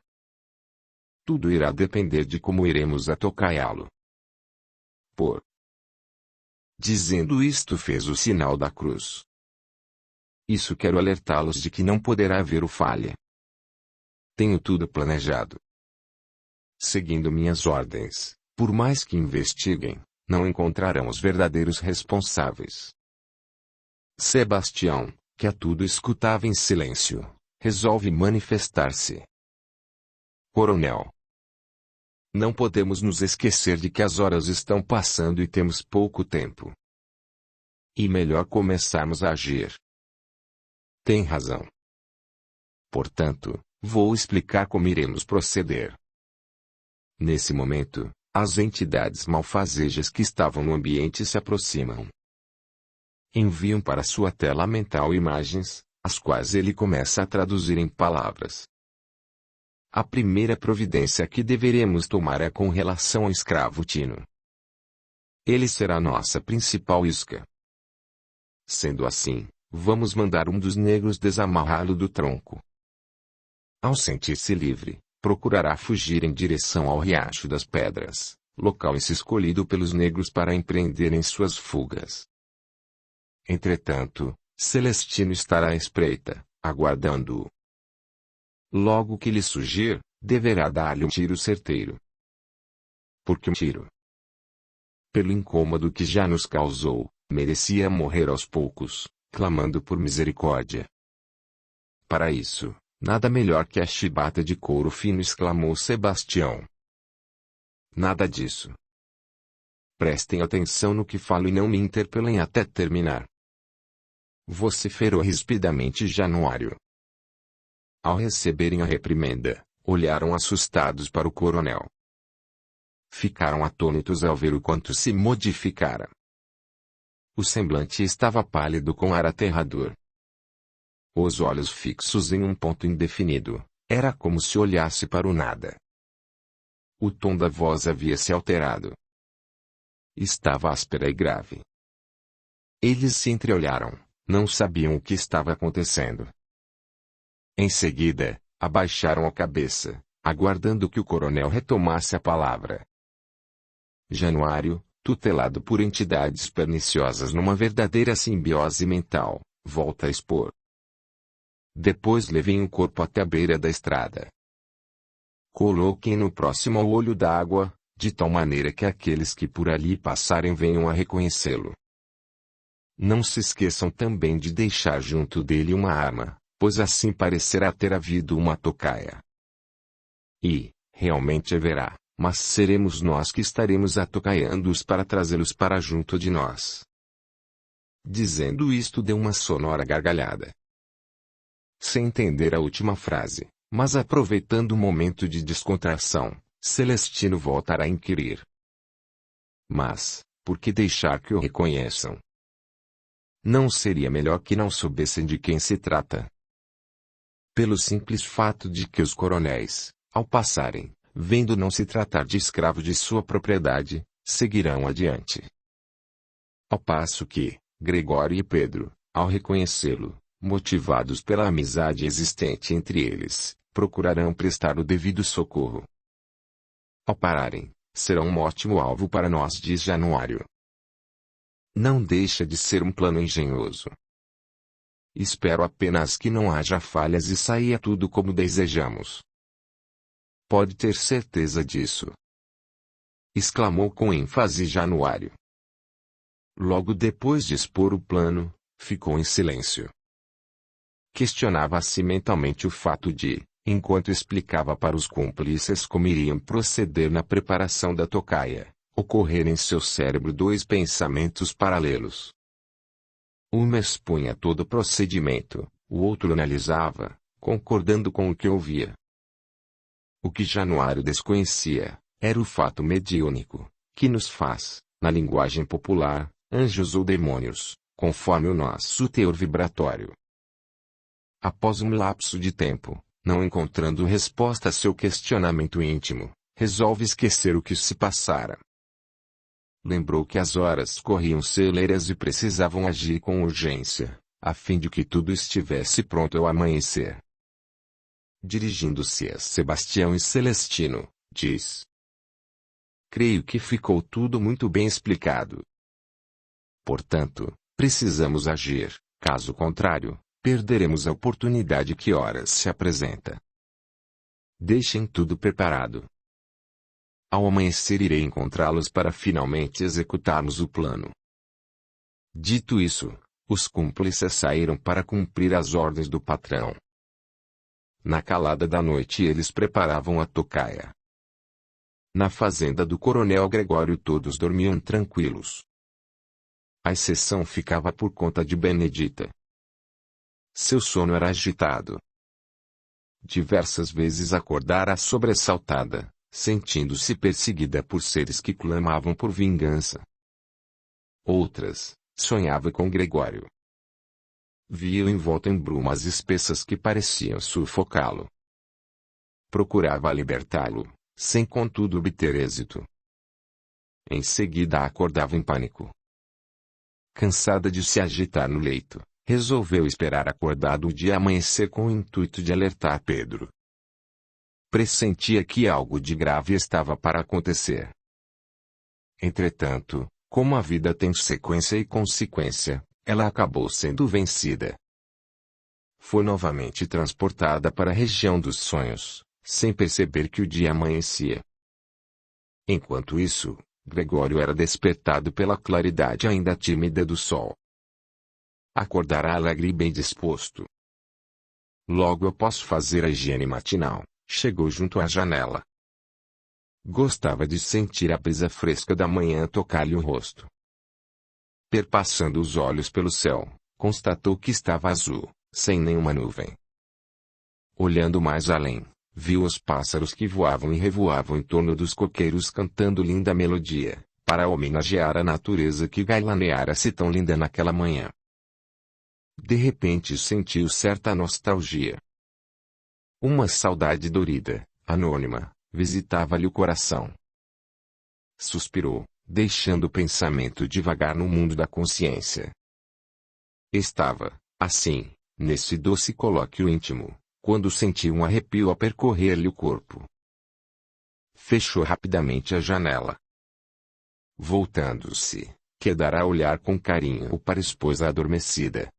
Tudo irá depender de como iremos atocaiá-lo. Dizendo isto fez o sinal da cruz. Isso quero alertá-los de que não poderá haver o falha. Tenho tudo planejado. Seguindo minhas ordens, por mais que investiguem, não encontrarão os verdadeiros responsáveis. Sebastião, que a tudo escutava em silêncio, resolve manifestar-se. Coronel, não podemos nos esquecer de que as horas estão passando e temos pouco tempo. E melhor começarmos a agir. Tem razão. Portanto, vou explicar como iremos proceder. Nesse momento, as entidades malfazejas que estavam no ambiente se aproximam. Enviam para sua tela mental imagens, as quais ele começa a traduzir em palavras. A primeira providência que deveremos tomar é com relação ao escravo Tino. Ele será nossa principal isca. Sendo assim, vamos mandar um dos negros desamarrá-lo do tronco. Ao sentir-se livre, procurará fugir em direção ao Riacho das Pedras, local escolhido pelos negros para empreenderem suas fugas. Entretanto, Celestino estará à espreita, aguardando-o. Logo que lhe surgir, deverá dar-lhe um tiro certeiro. Porque um tiro, pelo incômodo que já nos causou, merecia morrer aos poucos, clamando por misericórdia. Para isso, nada melhor que a chibata de couro fino, exclamou Sebastião. Nada disso. Prestem atenção no que falo e não me interpelem até terminar. Vociferou rispidamente Januário. Ao receberem a reprimenda, olharam assustados para o coronel. Ficaram atônitos ao ver o quanto se modificara. O semblante estava pálido com ar aterrador. Os olhos fixos em um ponto indefinido, era como se olhasse para o nada. O tom da voz havia se alterado. Estava áspera e grave. Eles se entreolharam, não sabiam o que estava acontecendo. Em seguida, abaixaram a cabeça, aguardando que o coronel retomasse a palavra. Januário, tutelado por entidades perniciosas numa verdadeira simbiose mental, volta a expor. Depois levem o corpo até a beira da estrada. Coloquem no próximo ao olho d'água, de tal maneira que aqueles que por ali passarem venham a reconhecê-lo. Não se esqueçam também de deixar junto dele uma arma, pois assim parecerá ter havido uma tocaia. E, realmente haverá, mas seremos nós que estaremos atocaiando-os para trazê-los para junto de nós. Dizendo isto deu uma sonora gargalhada. Sem entender a última frase, mas aproveitando o momento de descontração, Celestino voltará a inquirir. Mas, por que deixar que o reconheçam? Não seria melhor que não soubessem de quem se trata? Pelo simples fato de que os coronéis, ao passarem, vendo não se tratar de escravo de sua propriedade, seguirão adiante. Ao passo que, Gregório e Pedro, ao reconhecê-lo, motivados pela amizade existente entre eles, procurarão prestar o devido socorro. Ao pararem, serão um ótimo alvo para nós, diz Januário. Não deixa de ser um plano engenhoso. Espero apenas que não haja falhas e saia tudo como desejamos. Pode ter certeza disso, exclamou com ênfase Januário. Logo depois de expor o plano, ficou em silêncio. Questionava-se mentalmente o fato de, enquanto explicava para os cúmplices como iriam proceder na preparação da tocaia, ocorrer em seu cérebro dois pensamentos paralelos. Um expunha todo o procedimento, o outro analisava, concordando com o que ouvia. O que Januário desconhecia, era o fato mediúnico, que nos faz, na linguagem popular, anjos ou demônios, conforme o nosso teor vibratório. Após um lapso de tempo, não encontrando resposta a seu questionamento íntimo, resolve esquecer o que se passara. Lembrou que as horas corriam celeiras e precisavam agir com urgência, a fim de que tudo estivesse pronto ao amanhecer. Dirigindo-se a Sebastião e Celestino, diz: creio que ficou tudo muito bem explicado. Portanto, precisamos agir, caso contrário, perderemos a oportunidade que horas se apresenta. Deixem tudo preparado. Ao amanhecer irei encontrá-los para finalmente executarmos o plano. Dito isso, os cúmplices saíram para cumprir as ordens do patrão. Na calada da noite eles preparavam a tocaia. Na fazenda do coronel Gregório todos dormiam tranquilos. A exceção ficava por conta de Benedita. Seu sono era agitado. Diversas vezes acordara sobressaltada, sentindo-se perseguida por seres que clamavam por vingança. Outras, sonhava com Gregório. Via-o envolto em brumas espessas que pareciam sufocá-lo. Procurava libertá-lo, sem contudo obter êxito. Em seguida acordava em pânico. Cansada de se agitar no leito, resolveu esperar acordado o dia amanhecer com o intuito de alertar Pedro. Pressentia que algo de grave estava para acontecer. Entretanto, como a vida tem sequência e consequência, ela acabou sendo vencida. Foi novamente transportada para a região dos sonhos, sem perceber que o dia amanhecia. Enquanto isso, Gregório era despertado pela claridade ainda tímida do sol. Acordara alegre e bem disposto. Logo após fazer a higiene matinal, chegou junto à janela. Gostava de sentir a brisa fresca da manhã tocar-lhe o rosto. Perpassando os olhos pelo céu, constatou que estava azul, sem nenhuma nuvem. Olhando mais além, viu os pássaros que voavam e revoavam em torno dos coqueiros cantando linda melodia, para homenagear a natureza que gailaneara-se tão linda naquela manhã. De repente sentiu certa nostalgia. Uma saudade dorida, anônima, visitava-lhe o coração. Suspirou, deixando o pensamento divagar no mundo da consciência. Estava, assim, nesse doce colóquio íntimo, quando sentiu um arrepio a percorrer-lhe o corpo. Fechou rapidamente a janela. Voltando-se, quedara a olhar com carinho para a esposa adormecida.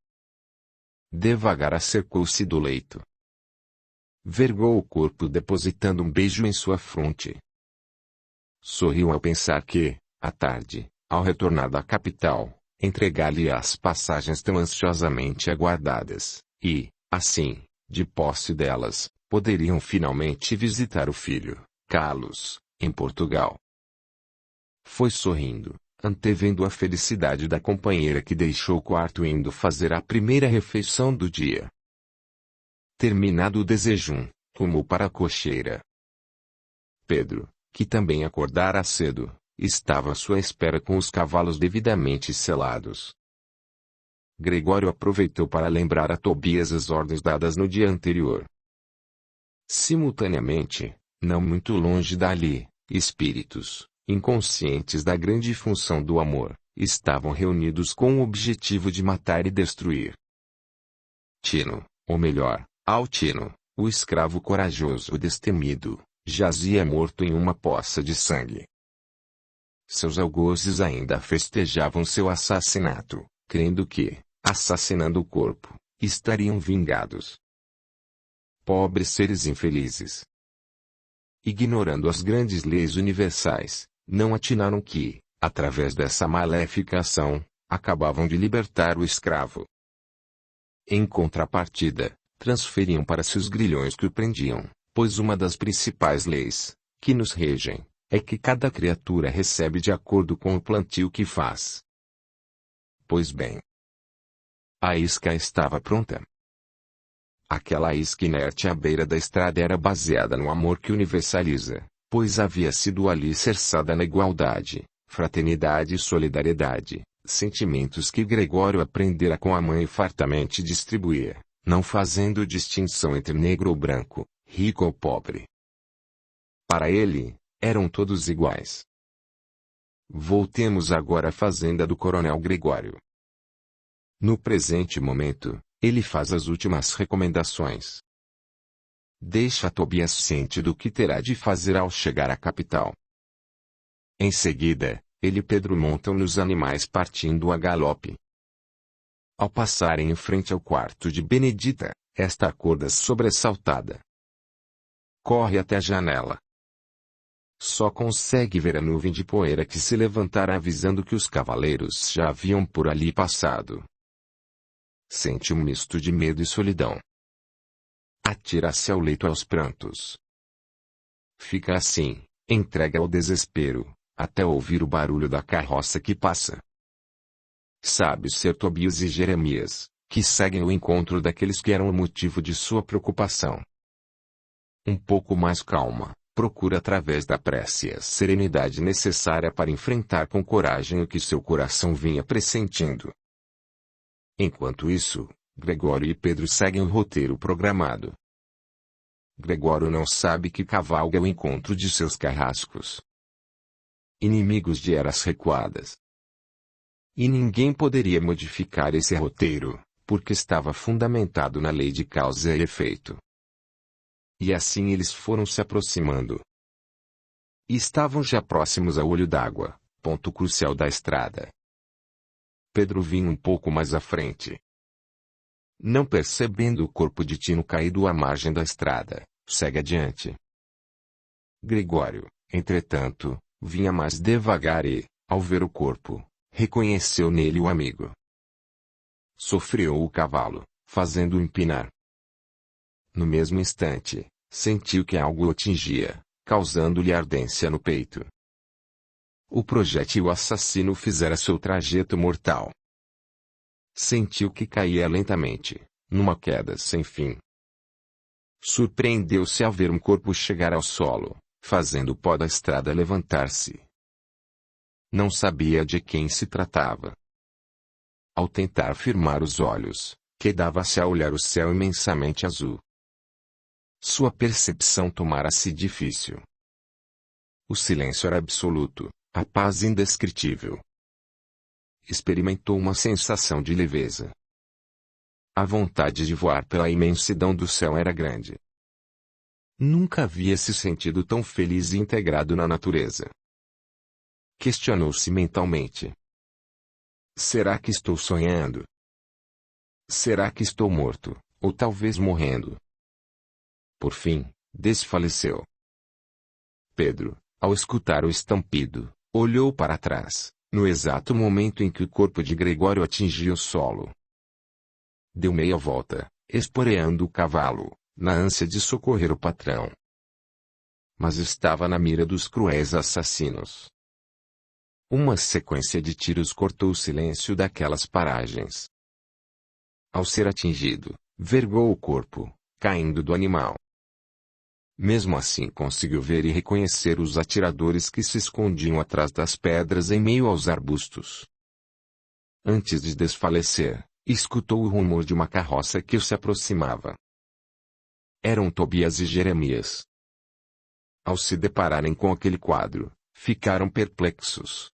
Devagar acercou-se do leito. Vergou o corpo depositando um beijo em sua fronte. Sorriu ao pensar que, à tarde, ao retornar da capital, entregar-lhe as passagens tão ansiosamente aguardadas, e, assim, de posse delas, poderiam finalmente visitar o filho, Carlos, em Portugal. Foi sorrindo, antevendo a felicidade da companheira que deixou o quarto indo fazer a primeira refeição do dia. Terminado o desejum, rumou para a cocheira. Pedro, que também acordara cedo, estava à sua espera com os cavalos devidamente selados. Gregório aproveitou para lembrar a Tobias as ordens dadas no dia anterior. Simultaneamente, não muito longe dali, espíritos, inconscientes da grande função do amor, estavam reunidos com o objetivo de matar e destruir. Tino, ou melhor, Altino, o escravo corajoso e destemido, jazia morto em uma poça de sangue. Seus algozes ainda festejavam seu assassinato, crendo que, assassinando o corpo, estariam vingados. Pobres seres infelizes! Ignorando as grandes leis universais, não atinaram que, através dessa maléfica ação, acabavam de libertar o escravo. Em contrapartida, transferiam para si os grilhões que o prendiam, pois uma das principais leis, que nos regem, é que cada criatura recebe de acordo com o plantio que faz. Pois bem, a isca estava pronta. Aquela isca inerte à beira da estrada era baseada no amor que universaliza, pois havia sido alicerçada na igualdade, fraternidade e solidariedade, sentimentos que Gregório aprendera com a mãe e fartamente distribuía, não fazendo distinção entre negro ou branco, rico ou pobre. Para ele, eram todos iguais. Voltemos agora à fazenda do Coronel Gregório. No presente momento, ele faz as últimas recomendações. Deixa Tobias ciente do que terá de fazer ao chegar à capital. Em seguida, ele e Pedro montam nos animais partindo a galope. Ao passarem em frente ao quarto de Benedita, esta acorda sobressaltada. Corre até a janela. Só consegue ver a nuvem de poeira que se levantara avisando que os cavaleiros já haviam por ali passado. Sente um misto de medo e solidão. Atira-se ao leito aos prantos. Fica assim, entregue ao desespero, até ouvir o barulho da carroça que passa. Sabe ser Tobias e Jeremias, que seguem o encontro daqueles que eram o motivo de sua preocupação. Um pouco mais calma, procura através da prece a serenidade necessária para enfrentar com coragem o que seu coração vinha pressentindo. Enquanto isso, Gregório e Pedro seguem o roteiro programado. Gregório não sabe que cavalga ao encontro de seus carrascos, inimigos de eras recuadas. E ninguém poderia modificar esse roteiro, porque estava fundamentado na lei de causa e efeito. E assim eles foram se aproximando. E estavam já próximos ao olho d'água, ponto crucial da estrada. Pedro vinha um pouco mais à frente. Não percebendo o corpo de Tino caído à margem da estrada, segue adiante. Gregório, entretanto, vinha mais devagar e, ao ver o corpo, reconheceu nele o amigo. Sofreou o cavalo, fazendo-o empinar. No mesmo instante, sentiu que algo o atingia, causando-lhe ardência no peito. O projétil assassino fizera seu trajeto mortal. Sentiu que caía lentamente, numa queda sem fim. Surpreendeu-se ao ver um corpo chegar ao solo, fazendo o pó da estrada levantar-se. Não sabia de quem se tratava. Ao tentar firmar os olhos, quedava-se a olhar o céu imensamente azul. Sua percepção tomara-se difícil. O silêncio era absoluto, a paz indescritível. Experimentou uma sensação de leveza. A vontade de voar pela imensidão do céu era grande. Nunca havia se sentido tão feliz e integrado na natureza. Questionou-se mentalmente. Será que estou sonhando? Será que estou morto, ou talvez morrendo? Por fim, desfaleceu. Pedro, ao escutar o estampido, olhou para trás, no exato momento em que o corpo de Gregório atingia o solo. Deu meia volta, esporeando o cavalo, na ânsia de socorrer o patrão. Mas estava na mira dos cruéis assassinos. Uma sequência de tiros cortou o silêncio daquelas paragens. Ao ser atingido, vergou o corpo, caindo do animal. Mesmo assim conseguiu ver e reconhecer os atiradores que se escondiam atrás das pedras em meio aos arbustos. Antes de desfalecer, escutou o rumor de uma carroça que se aproximava. Eram Tobias e Jeremias. Ao se depararem com aquele quadro, ficaram perplexos.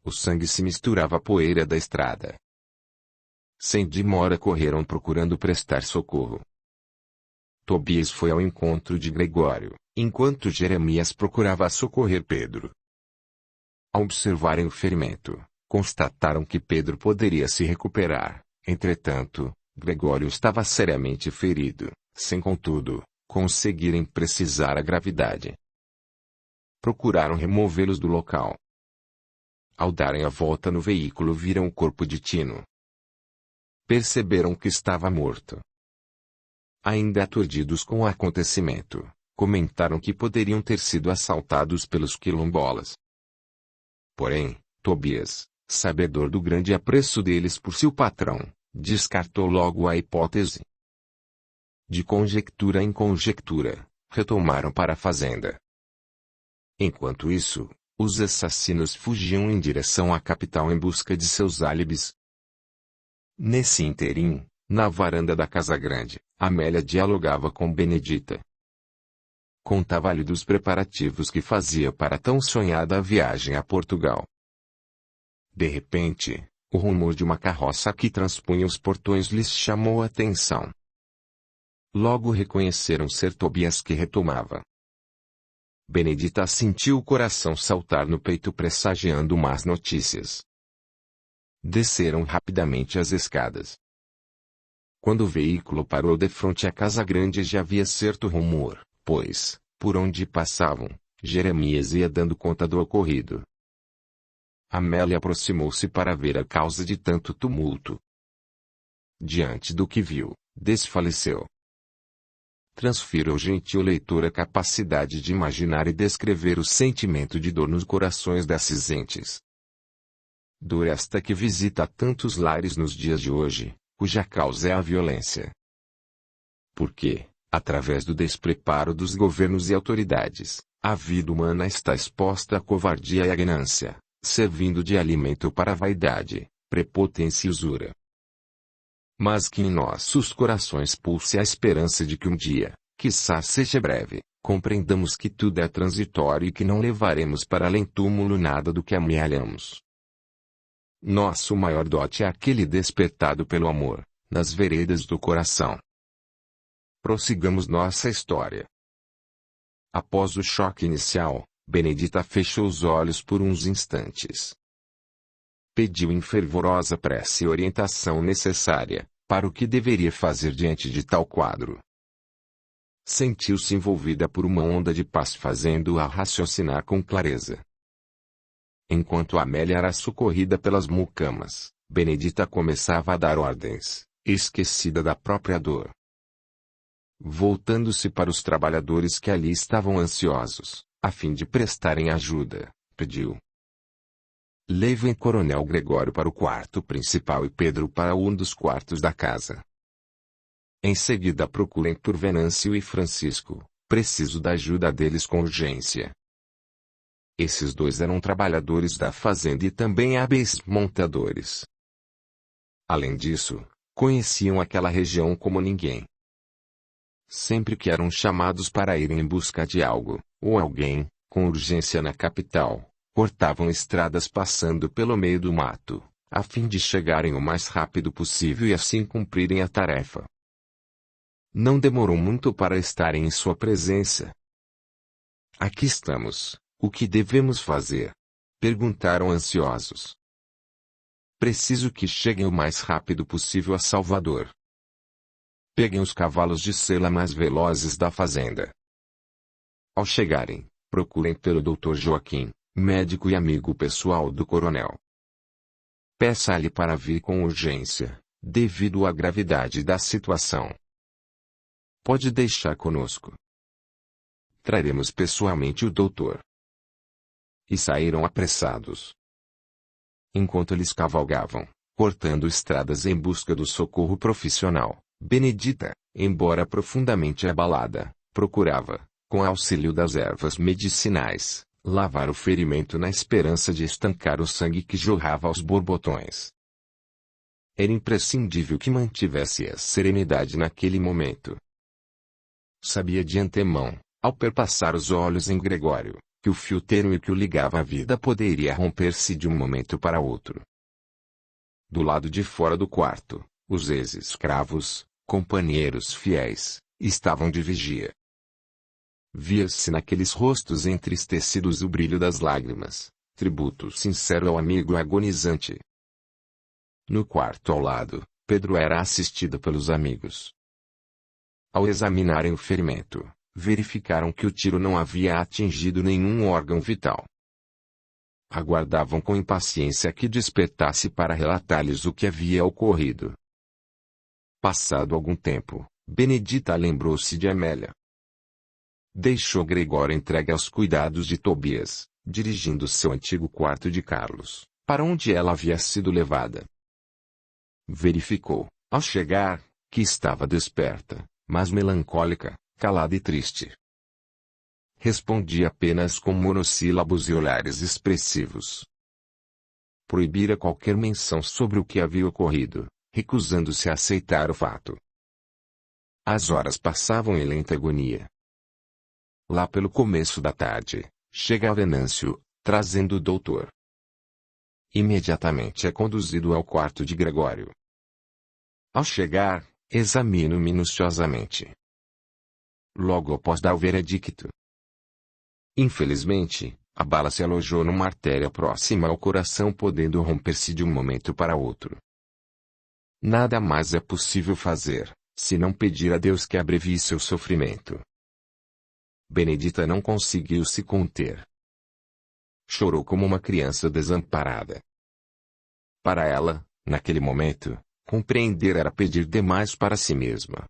O sangue se misturava à poeira da estrada. Sem demora correram procurando prestar socorro. Tobias foi ao encontro de Gregório, enquanto Jeremias procurava socorrer Pedro. Ao observarem o ferimento, constataram que Pedro poderia se recuperar. Entretanto, Gregório estava seriamente ferido, sem contudo, conseguirem precisar a gravidade. Procuraram removê-los do local. Ao darem a volta no veículo viram o corpo de Tino. Perceberam que estava morto. Ainda aturdidos com o acontecimento, comentaram que poderiam ter sido assaltados pelos quilombolas. Porém, Tobias, sabedor do grande apreço deles por seu patrão, descartou logo a hipótese. De conjectura em conjectura, retomaram para a fazenda. Enquanto isso, os assassinos fugiam em direção à capital em busca de seus álibis. Nesse ínterim, na varanda da casa grande, Amélia dialogava com Benedita. Contava-lhe dos preparativos que fazia para a tão sonhada viagem a Portugal. De repente, o rumor de uma carroça que transpunha os portões lhes chamou a atenção. Logo reconheceram ser Tobias que retomava. Benedita sentiu o coração saltar no peito pressagiando más notícias. Desceram rapidamente as escadas. Quando o veículo parou defronte à casa grande já havia certo rumor, pois, por onde passavam, Jeremias ia dando conta do ocorrido. Amélia aproximou-se para ver a causa de tanto tumulto. Diante do que viu, desfaleceu. Transfira ao gentil leitor a capacidade de imaginar e descrever o sentimento de dor nos corações desses entes. Dor esta que visita tantos lares nos dias de hoje, cuja causa é a violência. Porque, através do despreparo dos governos e autoridades, a vida humana está exposta à covardia e à ganância, servindo de alimento para a vaidade, prepotência e usura. Mas que em nossos corações pulse a esperança de que um dia, quiçá seja breve, compreendamos que tudo é transitório e que não levaremos para além túmulo nada do que amealhamos. Nosso maior dote é aquele despertado pelo amor, nas veredas do coração. Prossigamos nossa história. Após o choque inicial, Benedita fechou os olhos por uns instantes. Pediu em fervorosa prece orientação necessária, para o que deveria fazer diante de tal quadro. Sentiu-se envolvida por uma onda de paz fazendo-a raciocinar com clareza. Enquanto Amélia era socorrida pelas mucamas, Benedita começava a dar ordens, esquecida da própria dor. Voltando-se para os trabalhadores que ali estavam ansiosos, a fim de prestarem ajuda, pediu: levem Coronel Gregório para o quarto principal e Pedro para um dos quartos da casa. Em seguida procurem por Venâncio e Francisco, preciso da ajuda deles com urgência. Esses dois eram trabalhadores da fazenda e também hábeis montadores. Além disso, conheciam aquela região como ninguém. Sempre que eram chamados para irem em busca de algo, ou alguém, com urgência na capital, cortavam estradas passando pelo meio do mato, a fim de chegarem o mais rápido possível e assim cumprirem a tarefa. Não demorou muito para estarem em sua presença. Aqui estamos, o que devemos fazer? Perguntaram ansiosos. Preciso que cheguem o mais rápido possível a Salvador. Peguem os cavalos de sela mais velozes da fazenda. Ao chegarem, procurem pelo Dr. Joaquim, médico e amigo pessoal do coronel. Peça-lhe para vir com urgência, devido à gravidade da situação. Pode deixar conosco. Traremos pessoalmente o doutor. E saíram apressados. Enquanto eles cavalgavam, cortando estradas em busca do socorro profissional, Benedita, embora profundamente abalada, procurava, com auxílio das ervas medicinais, lavar o ferimento na esperança de estancar o sangue que jorrava aos borbotões. Era imprescindível que mantivesse a serenidade naquele momento. Sabia de antemão, ao perpassar os olhos em Gregório, que o fio tênue que o ligava à vida poderia romper-se de um momento para outro. Do lado de fora do quarto, os ex-escravos, companheiros fiéis, estavam de vigia. Via-se naqueles rostos entristecidos o brilho das lágrimas, tributo sincero ao amigo agonizante. No quarto ao lado, Pedro era assistido pelos amigos. Ao examinarem o ferimento, verificaram que o tiro não havia atingido nenhum órgão vital. Aguardavam com impaciência que despertasse para relatar-lhes o que havia ocorrido. Passado algum tempo, Benedita lembrou-se de Amélia. Deixou Gregório entregue aos cuidados de Tobias, dirigindo seu antigo quarto de Carlos, para onde ela havia sido levada. Verificou, ao chegar, que estava desperta, mas melancólica, calada e triste. Respondia apenas com monossílabos e olhares expressivos. Proibira qualquer menção sobre o que havia ocorrido, recusando-se a aceitar o fato. As horas passavam em lenta agonia. Lá pelo começo da tarde, chega Venâncio, trazendo o doutor. Imediatamente é conduzido ao quarto de Gregório. Ao chegar, examina-o minuciosamente. Logo após dá o veredicto. Infelizmente, a bala se alojou numa artéria próxima ao coração, podendo romper-se de um momento para outro. Nada mais é possível fazer, se não pedir a Deus que abrevie seu sofrimento. Benedita não conseguiu se conter. Chorou como uma criança desamparada. Para ela, naquele momento, compreender era pedir demais para si mesma.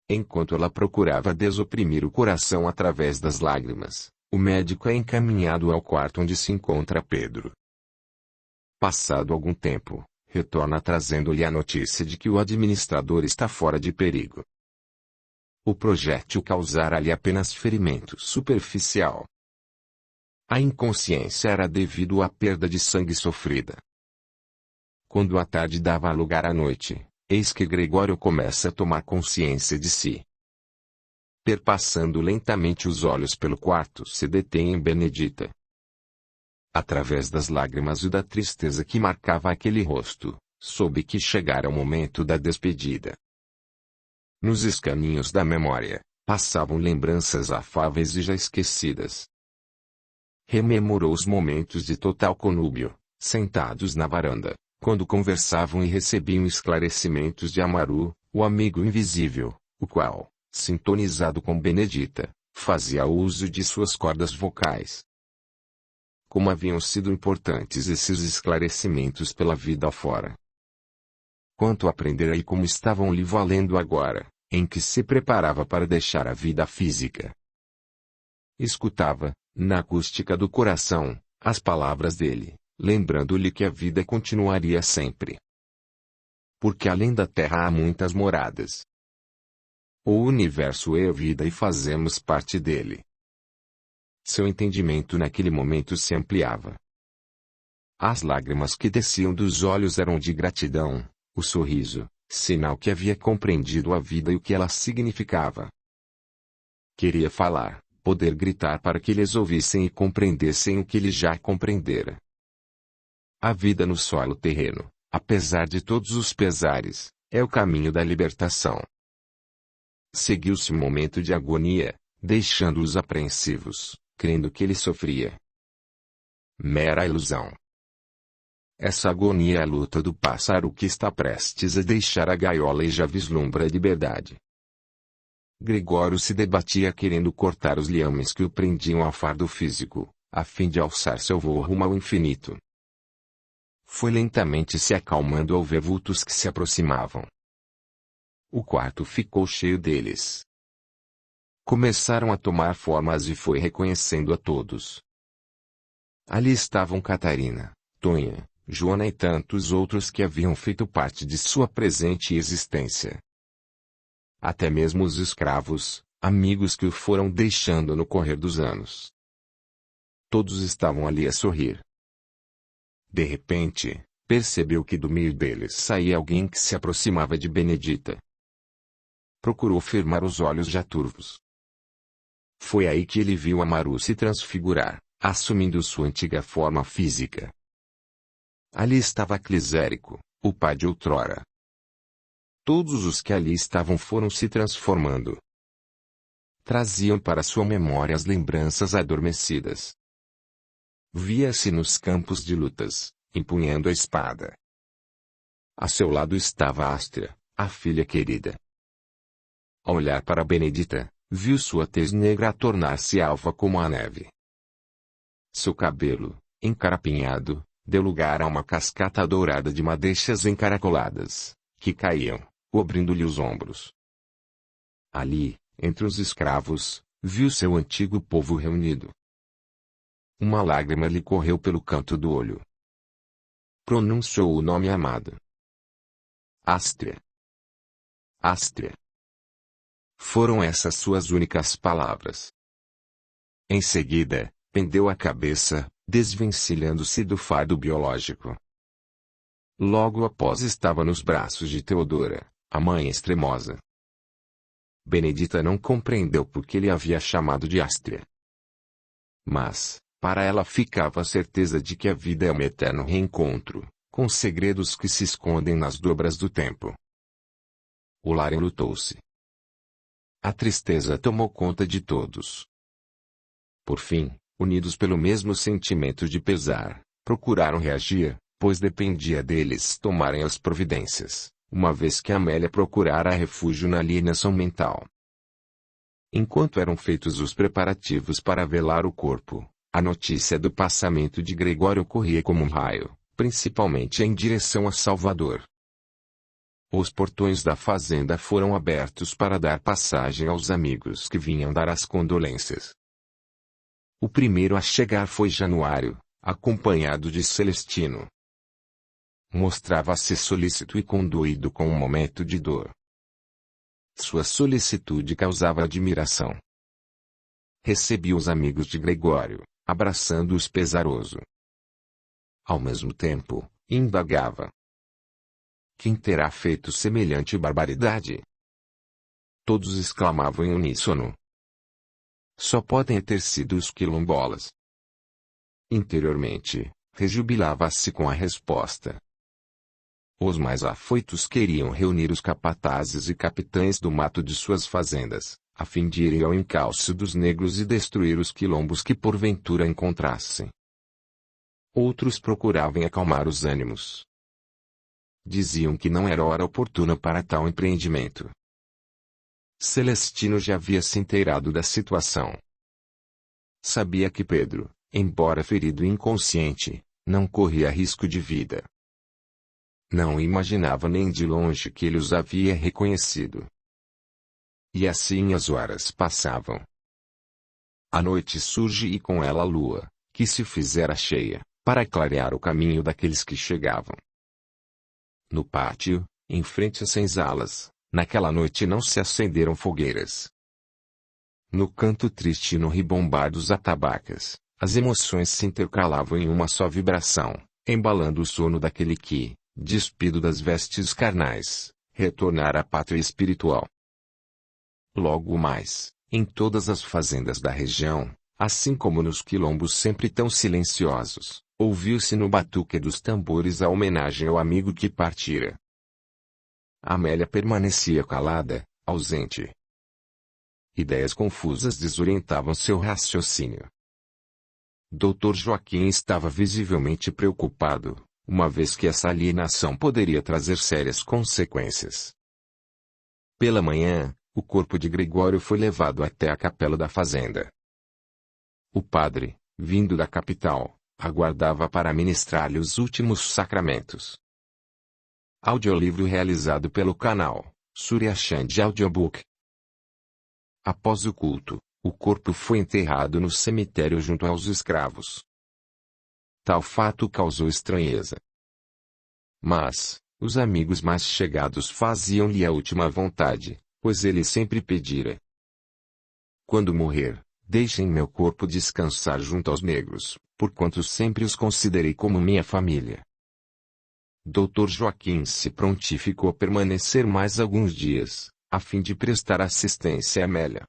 Enquanto ela procurava desoprimir o coração através das lágrimas, o médico é encaminhado ao quarto onde se encontra Pedro. Passado algum tempo, retorna trazendo-lhe a notícia de que o administrador está fora de perigo. O projétil causara-lhe apenas ferimento superficial. A inconsciência era devido à perda de sangue sofrida. Quando a tarde dava lugar à noite, eis que Gregório começa a tomar consciência de si. Perpassando lentamente os olhos pelo quarto, se detém em Benedita. Através das lágrimas e da tristeza que marcava aquele rosto, soube que chegara o momento da despedida. Nos escaninhos da memória, passavam lembranças afáveis e já esquecidas. Rememorou os momentos de total conúbio, sentados na varanda, quando conversavam e recebiam esclarecimentos de Amaru, o amigo invisível, o qual, sintonizado com Benedita, fazia uso de suas cordas vocais. Como haviam sido importantes esses esclarecimentos pela vida afora. Quanto aprendera e como estavam lhe valendo agora, em que se preparava para deixar a vida física. Escutava, na acústica do coração, as palavras dele, lembrando-lhe que a vida continuaria sempre. Porque além da Terra há muitas moradas. O universo é a vida e fazemos parte dele. Seu entendimento naquele momento se ampliava. As lágrimas que desciam dos olhos eram de gratidão, o sorriso, sinal que havia compreendido a vida e o que ela significava. Queria falar, poder gritar para que eles ouvissem e compreendessem o que ele já compreendera. A vida no solo terreno, apesar de todos os pesares, é o caminho da libertação. Seguiu-se um momento de agonia, deixando-os apreensivos, crendo que ele sofria. Mera ilusão. Essa agonia é a luta do pássaro que está prestes a deixar a gaiola e já vislumbra a liberdade. Gregório se debatia querendo cortar os liames que o prendiam ao fardo físico, a fim de alçar seu voo rumo ao infinito. Foi lentamente se acalmando ao ver vultos que se aproximavam. O quarto ficou cheio deles. Começaram a tomar formas e foi reconhecendo a todos. Ali estavam Catarina, Tonha, Joana e tantos outros que haviam feito parte de sua presente existência. Até mesmo os escravos, amigos que o foram deixando no correr dos anos. Todos estavam ali a sorrir. De repente, percebeu que do meio deles saía alguém que se aproximava de Benedita. Procurou firmar os olhos já turvos. Foi aí que ele viu Amaru se transfigurar, assumindo sua antiga forma física. Ali estava Clisérico, o pai de outrora. Todos os que ali estavam foram se transformando. Traziam para sua memória as lembranças adormecidas. Via-se nos campos de lutas, empunhando a espada. A seu lado estava Ástria, a filha querida. Ao olhar para Benedita, viu sua tez negra tornar-se alva como a neve. Seu cabelo, encarapinhado, deu lugar a uma cascata dourada de madeixas encaracoladas, que caíam, cobrindo-lhe os ombros. Ali, entre os escravos, viu seu antigo povo reunido. Uma lágrima lhe correu pelo canto do olho. Pronunciou o nome amado. Ástria. Ástria. Foram essas suas únicas palavras. Em seguida, pendeu a cabeça, desvencilhando-se do fardo biológico. Logo após estava nos braços de Teodora, a mãe extremosa. Benedita não compreendeu por que ele havia chamado de Ástria. Mas, para ela ficava a certeza de que a vida é um eterno reencontro, com segredos que se escondem nas dobras do tempo. O lar enlutou-se. A tristeza tomou conta de todos. Por fim, unidos pelo mesmo sentimento de pesar, procuraram reagir, pois dependia deles tomarem as providências, uma vez que Amélia procurara refúgio na alienação mental. Enquanto eram feitos os preparativos para velar o corpo, a notícia do passamento de Gregório corria como um raio, principalmente em direção a Salvador. Os portões da fazenda foram abertos para dar passagem aos amigos que vinham dar as condolências. O primeiro a chegar foi Januário, acompanhado de Celestino. Mostrava-se solícito e condoído com um momento de dor. Sua solicitude causava admiração. Recebia os amigos de Gregório, abraçando-os pesaroso. Ao mesmo tempo, indagava: quem terá feito semelhante barbaridade? Todos exclamavam em uníssono: só podem ter sido os quilombolas. Interiormente, rejubilava-se com a resposta. Os mais afoitos queriam reunir os capatazes e capitães do mato de suas fazendas, a fim de irem ao encalço dos negros e destruir os quilombos que porventura encontrassem. Outros procuravam acalmar os ânimos. Diziam que não era hora oportuna para tal empreendimento. Celestino já havia se inteirado da situação. Sabia que Pedro, embora ferido e inconsciente, não corria risco de vida. Não imaginava nem de longe que ele os havia reconhecido. E assim as horas passavam. A noite surge e com ela a lua, que se fizera cheia, para clarear o caminho daqueles que chegavam. No pátio, em frente às senzalas, naquela noite não se acenderam fogueiras. No canto triste e no ribombar dos atabaques, as emoções se intercalavam em uma só vibração, embalando o sono daquele que, despido das vestes carnais, retornara à pátria espiritual. Logo mais, em todas as fazendas da região, assim como nos quilombos sempre tão silenciosos, ouviu-se no batuque dos tambores a homenagem ao amigo que partira. Amélia permanecia calada, ausente. Ideias confusas desorientavam seu raciocínio. Dr. Joaquim estava visivelmente preocupado, uma vez que essa alienação poderia trazer sérias consequências. Pela manhã, o corpo de Gregório foi levado até a capela da fazenda. O padre, vindo da capital, aguardava para ministrar-lhe os últimos sacramentos. Audiolivro realizado pelo canal Surya Chand Audiobook. Após o culto, o corpo foi enterrado no cemitério junto aos escravos. Tal fato causou estranheza. Mas, os amigos mais chegados faziam-lhe a última vontade, pois ele sempre pedira: quando morrer, deixem meu corpo descansar junto aos negros, porquanto sempre os considerei como minha família. Dr. Joaquim se prontificou a permanecer mais alguns dias, a fim de prestar assistência a Amélia.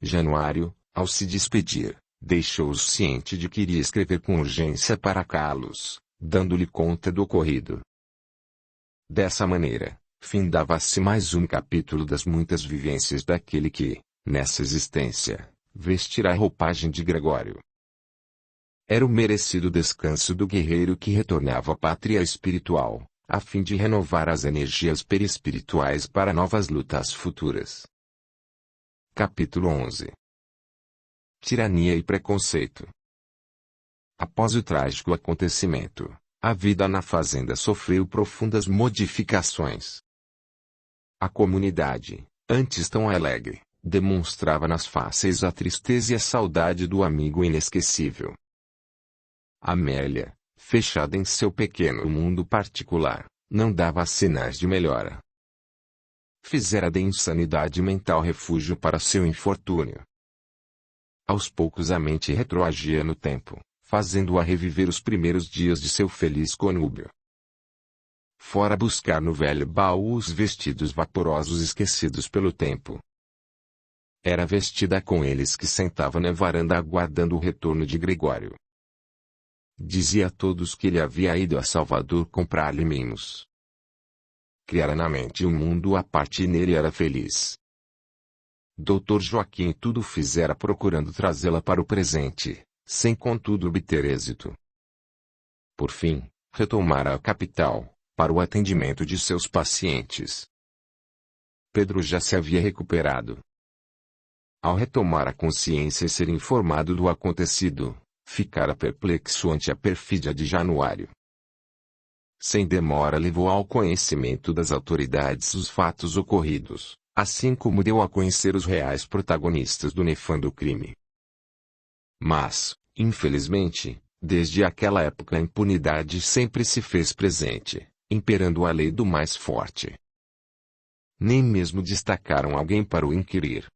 Januário, ao se despedir, deixou-os ciente de que iria escrever com urgência para Carlos, dando-lhe conta do ocorrido. Dessa maneira, findava-se mais um capítulo das muitas vivências daquele que, nessa existência, vestirá a roupagem de Gregório. Era o merecido descanso do guerreiro que retornava à pátria espiritual, a fim de renovar as energias perispirituais para novas lutas futuras. Capítulo 11. Tirania e preconceito. Após o trágico acontecimento, a vida na fazenda sofreu profundas modificações. A comunidade, antes tão alegre, demonstrava nas faces a tristeza e a saudade do amigo inesquecível. Amélia, fechada em seu pequeno mundo particular, não dava sinais de melhora. Fizera da insanidade mental refúgio para seu infortúnio. Aos poucos a mente retroagia no tempo, fazendo-a reviver os primeiros dias de seu feliz conúbio. Fora buscar no velho baú os vestidos vaporosos esquecidos pelo tempo. Era vestida com eles que sentava na varanda aguardando o retorno de Gregório. Dizia a todos que ele havia ido a Salvador comprar-lhe mimos. Criara na mente um mundo à parte e nele era feliz. Dr. Joaquim tudo fizera procurando trazê-la para o presente, sem contudo obter êxito. Por fim, retomara a capital, para o atendimento de seus pacientes. Pedro já se havia recuperado. Ao retomar a consciência e ser informado do acontecido, ficara perplexo ante a perfídia de Januário. Sem demora levou ao conhecimento das autoridades os fatos ocorridos, assim como deu a conhecer os reais protagonistas do nefando crime. Mas, infelizmente, desde aquela época a impunidade sempre se fez presente, imperando a lei do mais forte. Nem mesmo destacaram alguém para o inquirir.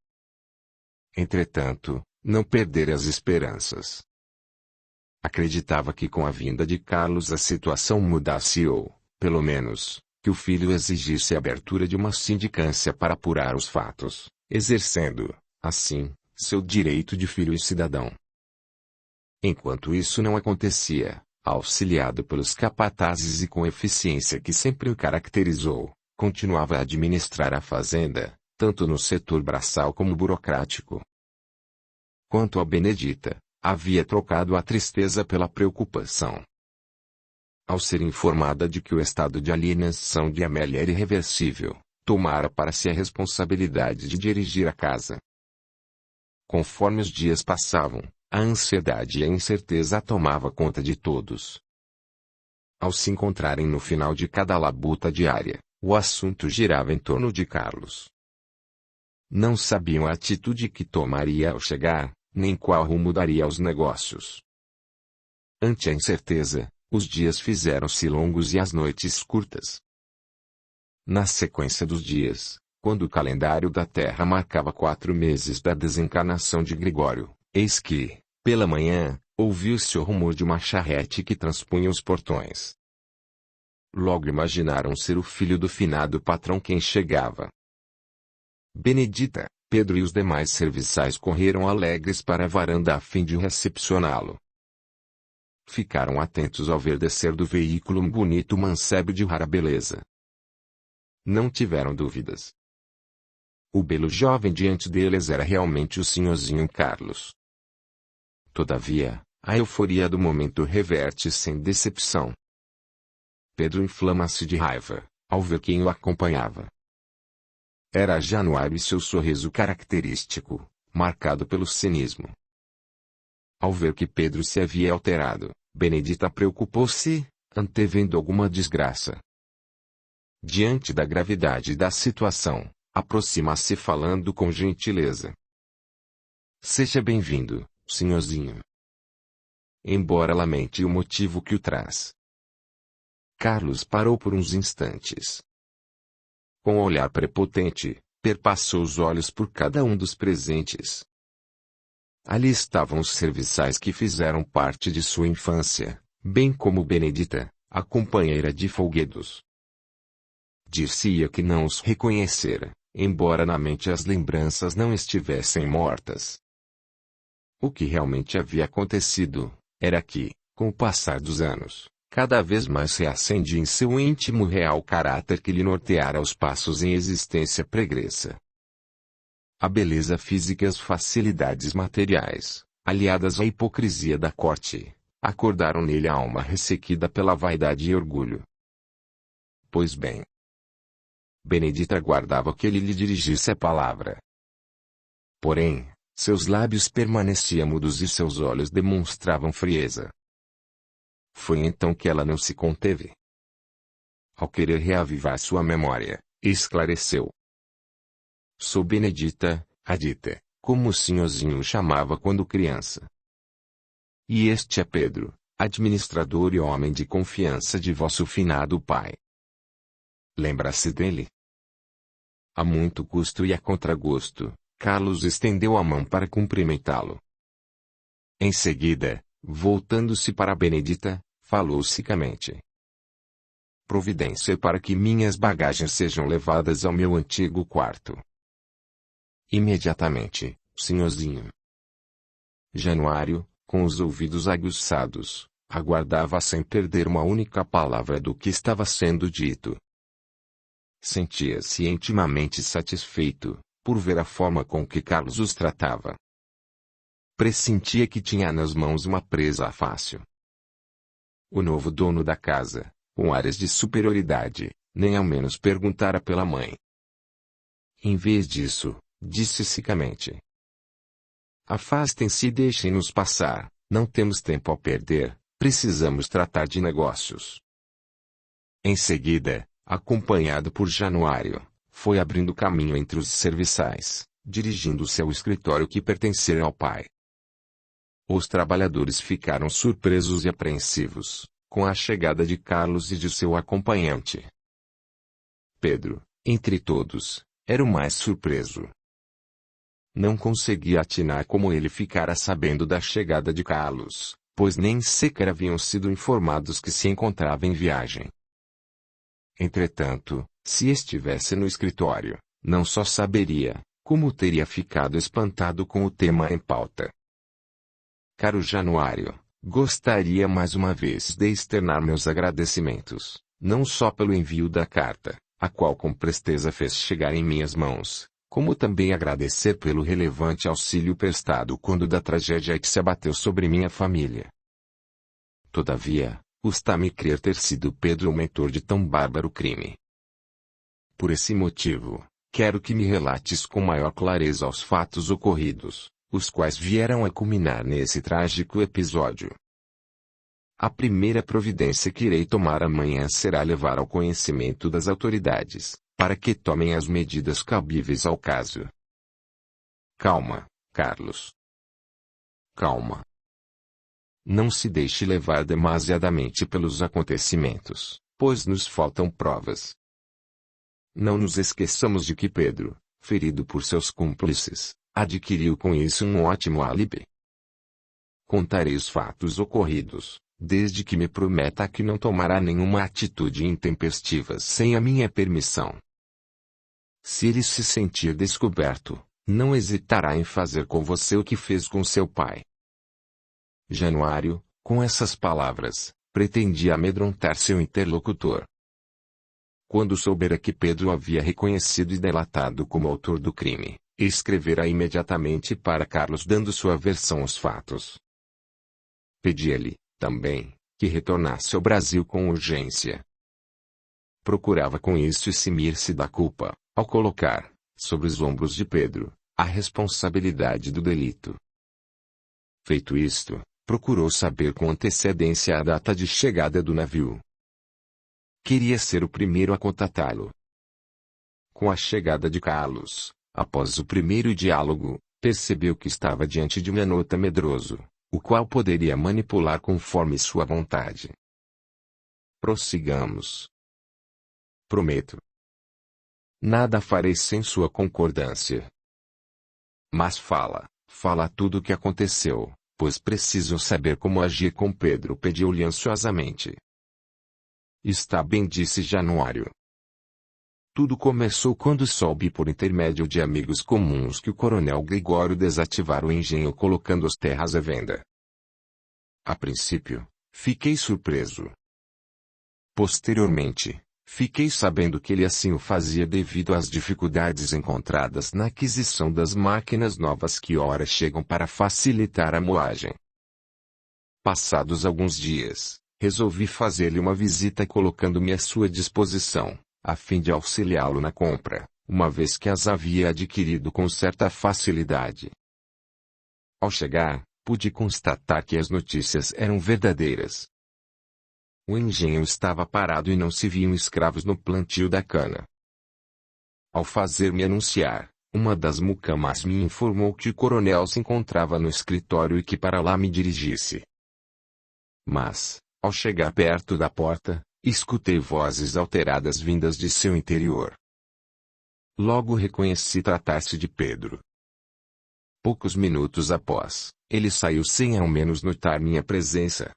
Entretanto, não perdera as esperanças. Acreditava que com a vinda de Carlos a situação mudasse ou, pelo menos, que o filho exigisse a abertura de uma sindicância para apurar os fatos, exercendo, assim, seu direito de filho e cidadão. Enquanto isso não acontecia, auxiliado pelos capatazes e com eficiência que sempre o caracterizou, continuava a administrar a fazenda, tanto no setor braçal como burocrático. Quanto a Benedita, havia trocado a tristeza pela preocupação. Ao ser informada de que o estado de alienação de Amélia era irreversível, tomara para si a responsabilidade de dirigir a casa. Conforme os dias passavam, a ansiedade e a incerteza tomava conta de todos. Ao se encontrarem no final de cada labuta diária, o assunto girava em torno de Carlos. Não sabiam a atitude que tomaria ao chegar, nem qual rumo daria aos negócios. Ante a incerteza, os dias fizeram-se longos e as noites curtas. Na sequência dos dias, quando o calendário da Terra marcava 4 meses da desencarnação de Gregório, eis que, pela manhã, ouviu-se o rumor de uma charrete que transpunha os portões. Logo imaginaram ser o filho do finado patrão quem chegava. Benedita, Pedro e os demais serviçais correram alegres para a varanda a fim de recepcioná-lo. Ficaram atentos ao ver descer do veículo um bonito mancebo de rara beleza. Não tiveram dúvidas. O belo jovem diante deles era realmente o senhorzinho Carlos. Todavia, a euforia do momento reverte sem decepção. Pedro inflama-se de raiva, ao ver quem o acompanhava. Era Januário e seu sorriso característico, marcado pelo cinismo. Ao ver que Pedro se havia alterado, Benedita preocupou-se, antevendo alguma desgraça. Diante da gravidade da situação, aproxima-se falando com gentileza. Seja bem-vindo, senhorzinho. Embora lamente o motivo que o traz. Carlos parou por uns instantes. Com um olhar prepotente, perpassou os olhos por cada um dos presentes. Ali estavam os serviçais que fizeram parte de sua infância, bem como Benedita, a companheira de folguedos. Dir-se-ia que não os reconhecera, embora na mente as lembranças não estivessem mortas. O que realmente havia acontecido, era que, com o passar dos anos, cada vez mais reacendia em seu íntimo real caráter que lhe norteara os passos em existência pregressa. A beleza física e as facilidades materiais, aliadas à hipocrisia da corte, acordaram nele a alma ressequida pela vaidade e orgulho. Pois bem, Benedita aguardava que ele lhe dirigisse a palavra. Porém, seus lábios permaneciam mudos e seus olhos demonstravam frieza. Foi então que ela não se conteve. Ao querer reavivar sua memória, esclareceu. Sou Benedita, a dita, como o senhorzinho o chamava quando criança. E este é Pedro, administrador e homem de confiança de vosso finado pai. Lembra-se dele? A muito custo e a contragosto, Carlos estendeu a mão para cumprimentá-lo. Em seguida, voltando-se para Benedita, falou secamente. Providência para que minhas bagagens sejam levadas ao meu antigo quarto. Imediatamente, senhorzinho. Januário, com os ouvidos aguçados, aguardava sem perder uma única palavra do que estava sendo dito. Sentia-se intimamente satisfeito, por ver a forma com que Carlos os tratava. Pressentia que tinha nas mãos uma presa fácil. O novo dono da casa, com áreas de superioridade, nem ao menos perguntara pela mãe. Em vez disso, disse secamente. Afastem-se e deixem-nos passar, não temos tempo a perder, precisamos tratar de negócios. Em seguida, acompanhado por Januário, foi abrindo caminho entre os serviçais, dirigindo-se ao escritório que pertencera ao pai. Os trabalhadores ficaram surpresos e apreensivos, com a chegada de Carlos e de seu acompanhante. Pedro, entre todos, era o mais surpreso. Não conseguia atinar como ele ficara sabendo da chegada de Carlos, pois nem sequer haviam sido informados que se encontrava em viagem. Entretanto, se estivesse no escritório, não só saberia, como teria ficado espantado com o tema em pauta. Caro Januário, gostaria mais uma vez de externar meus agradecimentos, não só pelo envio da carta, a qual com presteza fez chegar em minhas mãos, como também agradecer pelo relevante auxílio prestado quando da tragédia que se abateu sobre minha família. Todavia, custa-me crer ter sido Pedro o mentor de tão bárbaro crime. Por esse motivo, quero que me relates com maior clareza os fatos ocorridos, os quais vieram a culminar nesse trágico episódio. A primeira providência que irei tomar amanhã será levar ao conhecimento das autoridades, para que tomem as medidas cabíveis ao caso. Calma, Carlos. Calma. Não se deixe levar demasiadamente pelos acontecimentos, pois nos faltam provas. Não nos esqueçamos de que Pedro, ferido por seus cúmplices, adquiriu com isso um ótimo álibi. Contarei os fatos ocorridos, desde que me prometa que não tomará nenhuma atitude intempestiva sem a minha permissão. Se ele se sentir descoberto, não hesitará em fazer com você o que fez com seu pai. Januário, com essas palavras, pretendia amedrontar seu interlocutor. Quando soubera que Pedro havia reconhecido e delatado como autor do crime, escrevera imediatamente para Carlos dando sua versão aos fatos. Pedia-lhe, também, que retornasse ao Brasil com urgência. Procurava com isso eximir-se da culpa, ao colocar, sobre os ombros de Pedro, a responsabilidade do delito. Feito isto, procurou saber com antecedência a data de chegada do navio. Queria ser o primeiro a contatá-lo. Com a chegada de Carlos, após o primeiro diálogo, percebeu que estava diante de um anota medroso, o qual poderia manipular conforme sua vontade. Prossigamos. Prometo. Nada farei sem sua concordância. Mas fala tudo o que aconteceu, pois preciso saber como agir com Pedro, pediu-lhe ansiosamente. Está bem, disse Januário. Tudo começou quando soube por intermédio de amigos comuns que o coronel Gregório desativara o engenho colocando as terras à venda. A princípio, fiquei surpreso. Posteriormente, fiquei sabendo que ele assim o fazia devido às dificuldades encontradas na aquisição das máquinas novas que ora chegam para facilitar a moagem. Passados alguns dias, resolvi fazer-lhe uma visita colocando-me à sua disposição, a fim de auxiliá-lo na compra, uma vez que as havia adquirido com certa facilidade. Ao chegar, pude constatar que as notícias eram verdadeiras. O engenho estava parado e não se viam escravos no plantio da cana. Ao fazer-me anunciar, uma das mucamas me informou que o coronel se encontrava no escritório e que para lá me dirigisse. Mas, ao chegar perto da porta, escutei vozes alteradas vindas de seu interior. Logo reconheci tratar-se de Pedro. Poucos minutos após, ele saiu sem ao menos notar minha presença.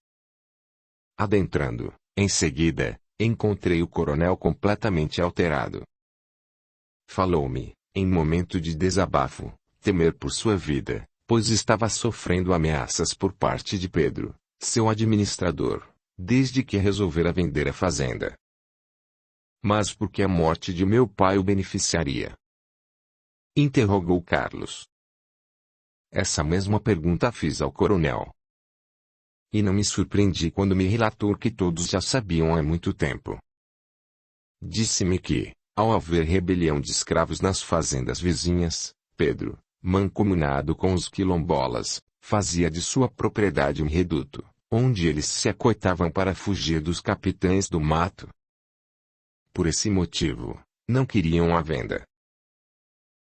Adentrando, em seguida, encontrei o coronel completamente alterado. Falou-me, em momento de desabafo, temer por sua vida, pois estava sofrendo ameaças por parte de Pedro, seu administrador, desde que resolvera vender a fazenda. Mas por que a morte de meu pai o beneficiaria? Interrogou Carlos. Essa mesma pergunta fiz ao coronel. E não me surpreendi quando me relatou que todos já sabiam há muito tempo. Disse-me que, ao haver rebelião de escravos nas fazendas vizinhas, Pedro, mancomunado com os quilombolas, fazia de sua propriedade um reduto, onde eles se acoitavam para fugir dos capitães do mato. Por esse motivo, não queriam a venda.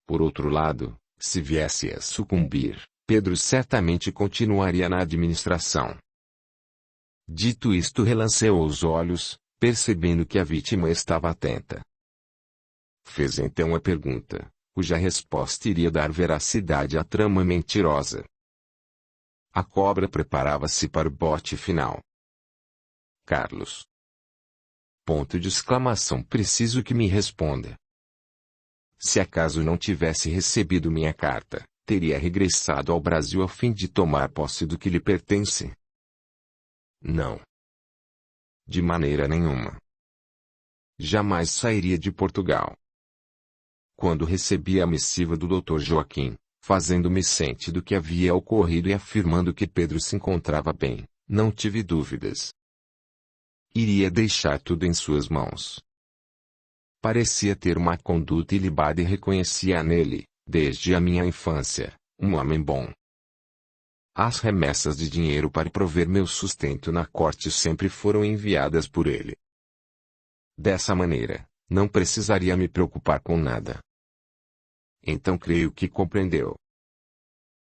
Por outro lado, se viesse a sucumbir, Pedro certamente continuaria na administração. Dito isto, relanceou os olhos, percebendo que a vítima estava atenta. Fez então a pergunta, cuja resposta iria dar veracidade à trama mentirosa. A cobra preparava-se para o bote final. Carlos. Ponto de exclamação. Preciso que me responda. Se acaso não tivesse recebido minha carta, teria regressado ao Brasil a fim de tomar posse do que lhe pertence? Não. De maneira nenhuma. Jamais sairia de Portugal. Quando recebi a missiva do Dr. Joaquim, fazendo-me ciente do que havia ocorrido e afirmando que Pedro se encontrava bem, não tive dúvidas. Iria deixar tudo em suas mãos. Parecia ter uma conduta ilibada e reconhecia nele, desde a minha infância, um homem bom. As remessas de dinheiro para prover meu sustento na corte sempre foram enviadas por ele. Dessa maneira, não precisaria me preocupar com nada. Então creio que compreendeu.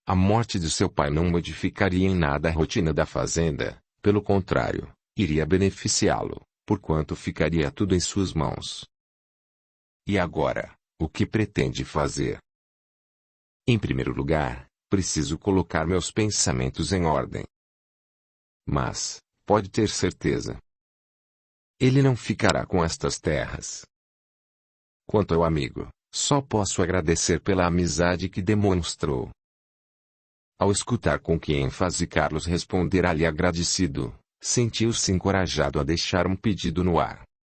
A morte de seu pai não modificaria em nada a rotina da fazenda, pelo contrário, iria beneficiá-lo, porquanto ficaria tudo em suas mãos. E agora, o que pretende fazer? Em primeiro lugar, preciso colocar meus pensamentos em ordem. Mas, pode ter certeza, ele não ficará com estas terras. Quanto ao amigo, só posso agradecer pela amizade que demonstrou. Ao escutar com que ênfase Carlos responderá-lhe agradecido, sentiu-se encorajado a deixar um pedido no ar.